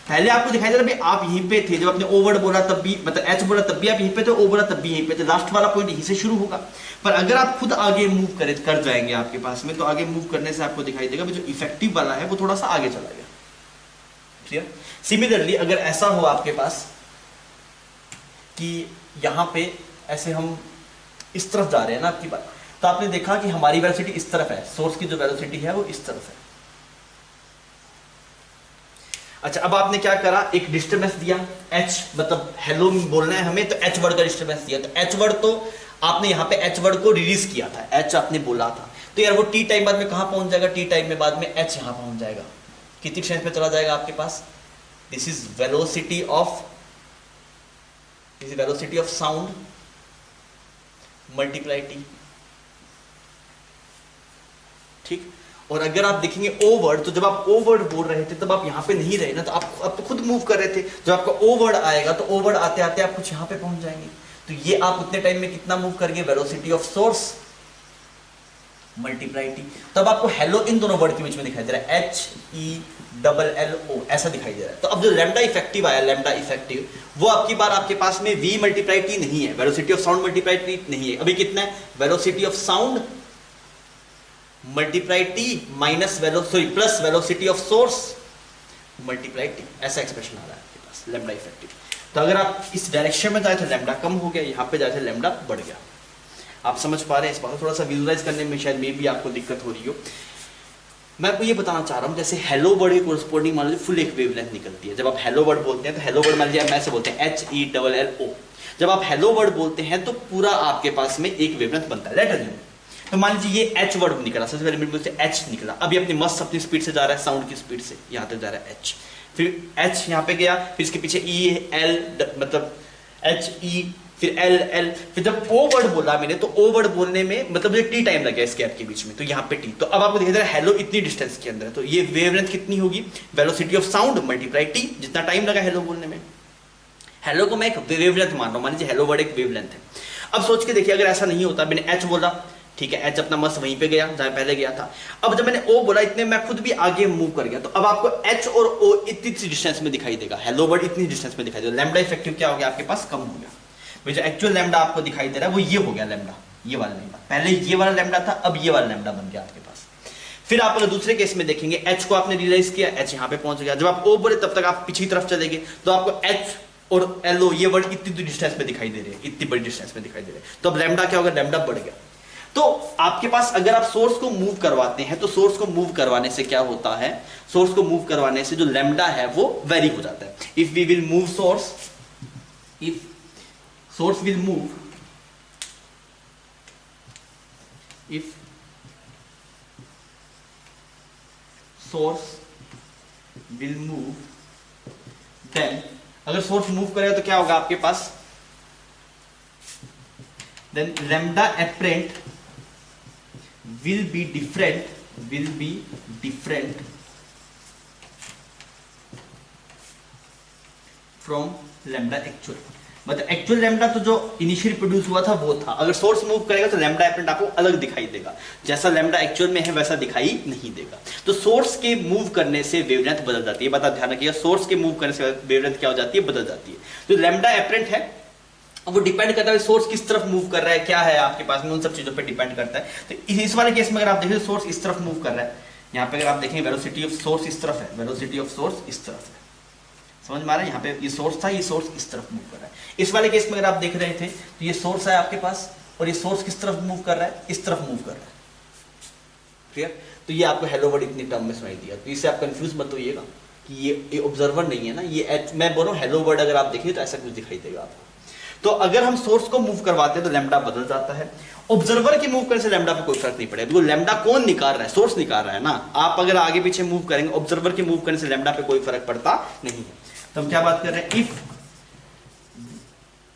पहले आपको दिखाई दे रहा है आप यहीं पे थे, जब आपने ओ वर्ड बोला तब भी, मतलब एच बोला तब भी आप यहीं पे थे, ओ बोला तब भी यहीं पे थे, लास्ट वाला पॉइंट यहीं से शुरू होगा। पर अगर आप खुद आगे मूव कर जाएंगे आपके पास में, तो आगे मूव करने से आपको दिखाई देगा जो इफेक्टिव वाला है वो थोड़ा सा आगे चला गया। क्लियर? सिमिलरली अगर ऐसा हो आपके पास कि यहां पे ऐसे हम इस तरफ जा रहे हैं ना आपकी बात, तो आपने देखा कि हमारी वेलोसिटी इस तरफ है, सोर्स की जो वेलोसिटी है वो इस तरफ है। अच्छा, अब आपने क्या करा, एक डिस्टर्बेंस दिया h, मतलब हेलो बोलना है हमें, तो h वर्ड का डिस्टर्बेंस दिया, तो h वर्ड तो आपने यहाँ पे h वर्ड को रिलीज किया था, h आपने बोला था, तो यार वो t टाइम बाद में कहां पहुंच जाएगा, t टाइम में बाद में h यहां पहुंच जाएगा, कितनी डिस्टेंस पे चला जाएगा आपके पास, this is velocity of sound multiply t। ठीक, और अगर आप देखेंगे ओ वर्ड, तो जब आप ओ वर्ड बोल रहे थे तब आप यहां पे नहीं रहे ना, तो आप तो खुद मूव कर रहे थे, जब आपका ओ वर्ड आएगा तो ओ वर्ड आते आते आप कुछ यहां पे पहुंच जाएंगे, तो ये आप उतने टाइम में कितना मूव करेंगे, velocity of source multiply T. तब आपको हेलो इन दोनों वर्ड के बीच में दिखाई दे रहा है, HELLO ऐसा दिखाई दे रहा है। तो अब जो लैम्डा इफेक्टिव आया, लैम्डा इफेक्टिव, वो आपकी बार आपके पास में V मल्टीप्लाई टी नहीं है, velocity of sound multiply T नहीं है, अभी कितना है, velocity of sound multiply T minus plus velocity of source multiply T, ऐसा एक्सप्रेशन आ रहा है आपके पास लैम्डा इफेक्टिव। तो अगर आप इस डायरेक्शन में जाए तो लैम्डा कम हो गया, यहाँ पे जाए तो लैम्डा बढ़ गया। आप समझ पा रहे हैं इस बात को? थोड़ा सा विजुअलाइज करने में शायद में भी आपको दिक्कत हो रही हो। मैं आपको ये बताना चाह रहा हूँ, जैसे हेलो वर्ड के कोरस्पोंडिंग मान लीजिए फुल एक वेवलेंथ निकलती है। जब आप हेलो वर्ड बोलते हैं तो हेलो वर्ड मान लीजिए मैं से बोलते हैं HELLO, जब आप हेलो वर्ड बोलते हैं तो पूरा आपके पास में एक वेवलेंथ बनता है। लेट अस यूज्यूम, तो मान लीजिए ये एच वर्ड निकला, सबसे पहले मिड से एच निकला, अभी अपनी मस्त अपनी स्पीड से जा रहा है, साउंड की स्पीड से यहाँ तक जा रहा है एच, फिर एच यहाँ पे गया, फिर इसके पीछे ई एल, मतलब एच ई, फिर एल एल, फिर जब ओ वर्ड बोला मैंने तो ओ वर्ड बोलने में मतलब मुझे टी टाइम लगा इस गैप के बीच में, तो यहाँ पे टी, तो अब आपको दिखाई दे रहा है हेलो इतनी डिस्टेंस के अंदर है, तो ये वेवलेंथ कितनी होगी, velocity of sound multiply T, जितना टाइम लगा हेलो बोलने में। हेलो को मैं एक वेवलेंथ मान रहा हूँ, मान लीजिए हेलो वर्ड एक वेवलेंथ है। अब सोच के देखिए अगर ऐसा नहीं होता, मैंने एच बोला, ठीक है, एच अपना मस्त वहीं पे गया जहां पहले गया था, अब जब मैंने ओ बोला इतने मैं खुद भी आगे मूव कर गया, तो अब आपको एच और ओ इतनी सी डिस्टेंस में दिखाई देगा, हेलो वर्ड इतनी डिस्टेंस में दिखाई देगा, लैम्डा इफेक्टिव क्या हो गया आपके पास, कम हो गया। जो एक्चुअल लैम्डा आपको दिखाई दे रहा है वो ये हो गया लैम्डा, ये वाला लैम्डा, पहले ये वाला लैम्डा था, अब ये वाला लैम्डा बन गया आपके पास। फिर आप अगर दूसरे केस में देखेंगे, एच को आपने रियलाइज किया, एच यहाँ पे पहुंच गया, जब आप ओ बोले तब तक आप पीछे की तरफ चले गए, तो आपको एच और एलओ ये वर्ड इतनी डिस्टेंस में दिखाई दे रहे हैं, इतनी बड़ी डिस्टेंस में दिखाई दे रहे हैं, तो अब लैम्डा क्या होगा, लैम्डा बढ़ गया। तो आपके पास अगर आप सोर्स को मूव करवाते हैं, तो सोर्स को मूव करवाने से क्या होता है, सोर्स को मूव करवाने से जो लैम्डा है वो वेरी हो जाता है। If we will move source, इफ source will move, if source will move, then अगर सोर्स मूव करेगा तो क्या होगा आपके पास, then lambda apparent will be different from lambda actual। मतलब एक्चुअल लैम्डा तो जो इनिशियल प्रोड्यूस हुआ था वो था, अगर सोर्स मूव करेगा तो लैम्डा एपरेंट आपको अलग दिखाई देगा, जैसा लैम्डा एक्चुअल में है वैसा दिखाई नहीं देगा। तो सोर्स के मूव करने से वेवलेंथ बदल जाती है, बता ध्यान रखिएगा, सोर्स के मूव करने से वेवलेंथ क्या हो जाती है, बदल जाती है। तो लैम्डा एपरेंट है वो डिपेंड करता है सोर्स किस तरफ मूव कर रहा है, क्या है आपके पास में, उन सब चीजों पर डिपेंड करता है। तो इस वाले केस में अगर आप देखें सोर्स इस तरफ मूव कर रहा है, यहाँ पे अगर आप देखें वेलोसिटी ऑफ सोर्स इस तरफ है, वेलोसिटी ऑफ सोर्स इस तरफ है, समझ में आ रहा है, यहाँ पे ये सोर्स था, ये सोर्स इस तरफ मूव कर रहा है। इस वाले केस में अगर आप देख रहे थे तो ये सोर्स है आपके पास और ये सोर्स किस तरफ मूव कर रहा है, इस तरफ मूव कर रहा है। क्लियर? तो ये आपको हेलो वर्ड इतनी टर्म में सुनाई दिया, तो इससे आप कंफ्यूज मत होइएगा कि ये ऑब्जर्वर नहीं है ना, ये मैं बोल रहा हूँ हेलो वर्ड अगर आप देखें तो ऐसा कुछ दिखाई देगा आपको। तो अगर हम सोर्स को मूव करवाते हैं तो लैम्डा बदल जाता है, ऑब्जर्वर के मूव करने से लैम्डा पे कोई फर्क नहीं पड़ेगा, बिकॉज़ लैम्डा कौन निकाल रहा है, सोर्स निकाल रहा है ना। आप अगर आगे पीछे मूव करेंगे, ऑब्जर्वर के मूव करने से लैम्डा पे कोई फर्क पड़ता नहीं है। तो हम क्या बात कर रहे हैं, if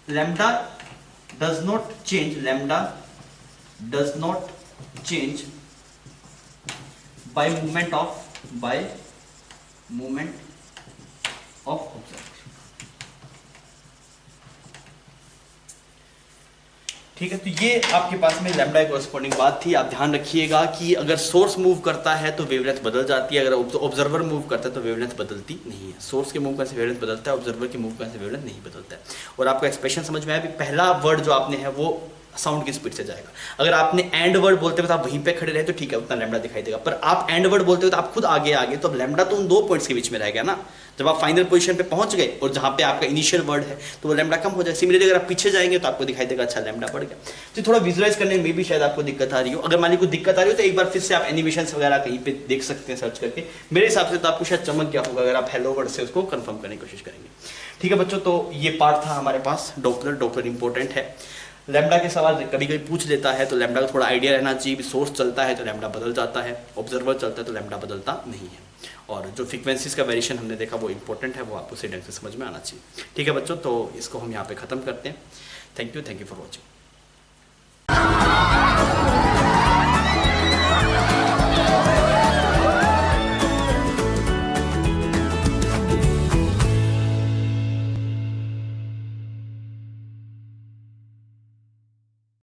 lambda does not change by movement of observer. ठीक है, तो ये आपके पास में लैम्डा कोरस्पॉन्डिंग बात थी। आप ध्यान रखिएगा कि अगर सोर्स मूव करता है तो वेवलेंथ बदल जाती है, अगर ऑब्जर्वर मूव करता है तो वेवलेंथ बदलती नहीं है। सोर्स के मूव करने से वेवलेंथ बदलता है, ऑब्जर्वर के मूव करने से वेवलेंथ नहीं बदलता है। और आपको एक्सप्रेशन समझ में आया, पहला वर्ड जो आपने है वो साउंड की स्पीड से जाएगा। अगर आपने एंड वर्ड बोलते हुए आप वहीं पे खड़े रहे तो ठीक है, उतना लैम्डा दिखाई देगा, पर आप एंड वर्ड बोलते हुए तो आप खुद आगे तो अब लैम्डा तो उन दो पॉइंट्स के बीच में रह गया ना। जब आप फाइनल पोजीशन पे पहुंच गए और जहां पे आपका इनिशियल वर्ड है तो वो लैम्डा कम हो जाए। सिमिलरली अगर आप पीछे जाएंगे तो आपको दिखाई देगा अच्छा लैम्डा बढ़ गया। तो थोड़ा विजुअलाइज करने में भी शायद आपको दिक्कत आ रही हो। अगर मान ली कोई दिक्कत आ रही हो तो एक बार फिर से आप एनिमेशंस वगैरह कहीं पे देख सकते हैं सर्च करके। मेरे हिसाब से तो आपको शायद चमक गया होगा अगर आप हेलो वर्ड से उसको कंफर्म करने की कोशिश करेंगे। ठीक है बच्चों, तो ये पार्ट था हमारे पास डॉपलर इंपॉर्टेंट है। लैम्डा के सवाल कभी कभी पूछ लेता है तो लैम्डा का थोड़ा आइडिया रहना चाहिए। सोर्स चलता है तो लैम्डा बदल जाता है, ऑब्जर्वर चलता है तो लैम्डा बदलता नहीं है। और जो फ्रीक्वेंसीज का वेरिएशन हमने देखा वो इंपॉर्टेंट है, वो आपको उसी ढंग से समझ में आना चाहिए। ठीक है बच्चों, तो इसको हम यहाँ पे ख़त्म करते हैं। Thank you for watching.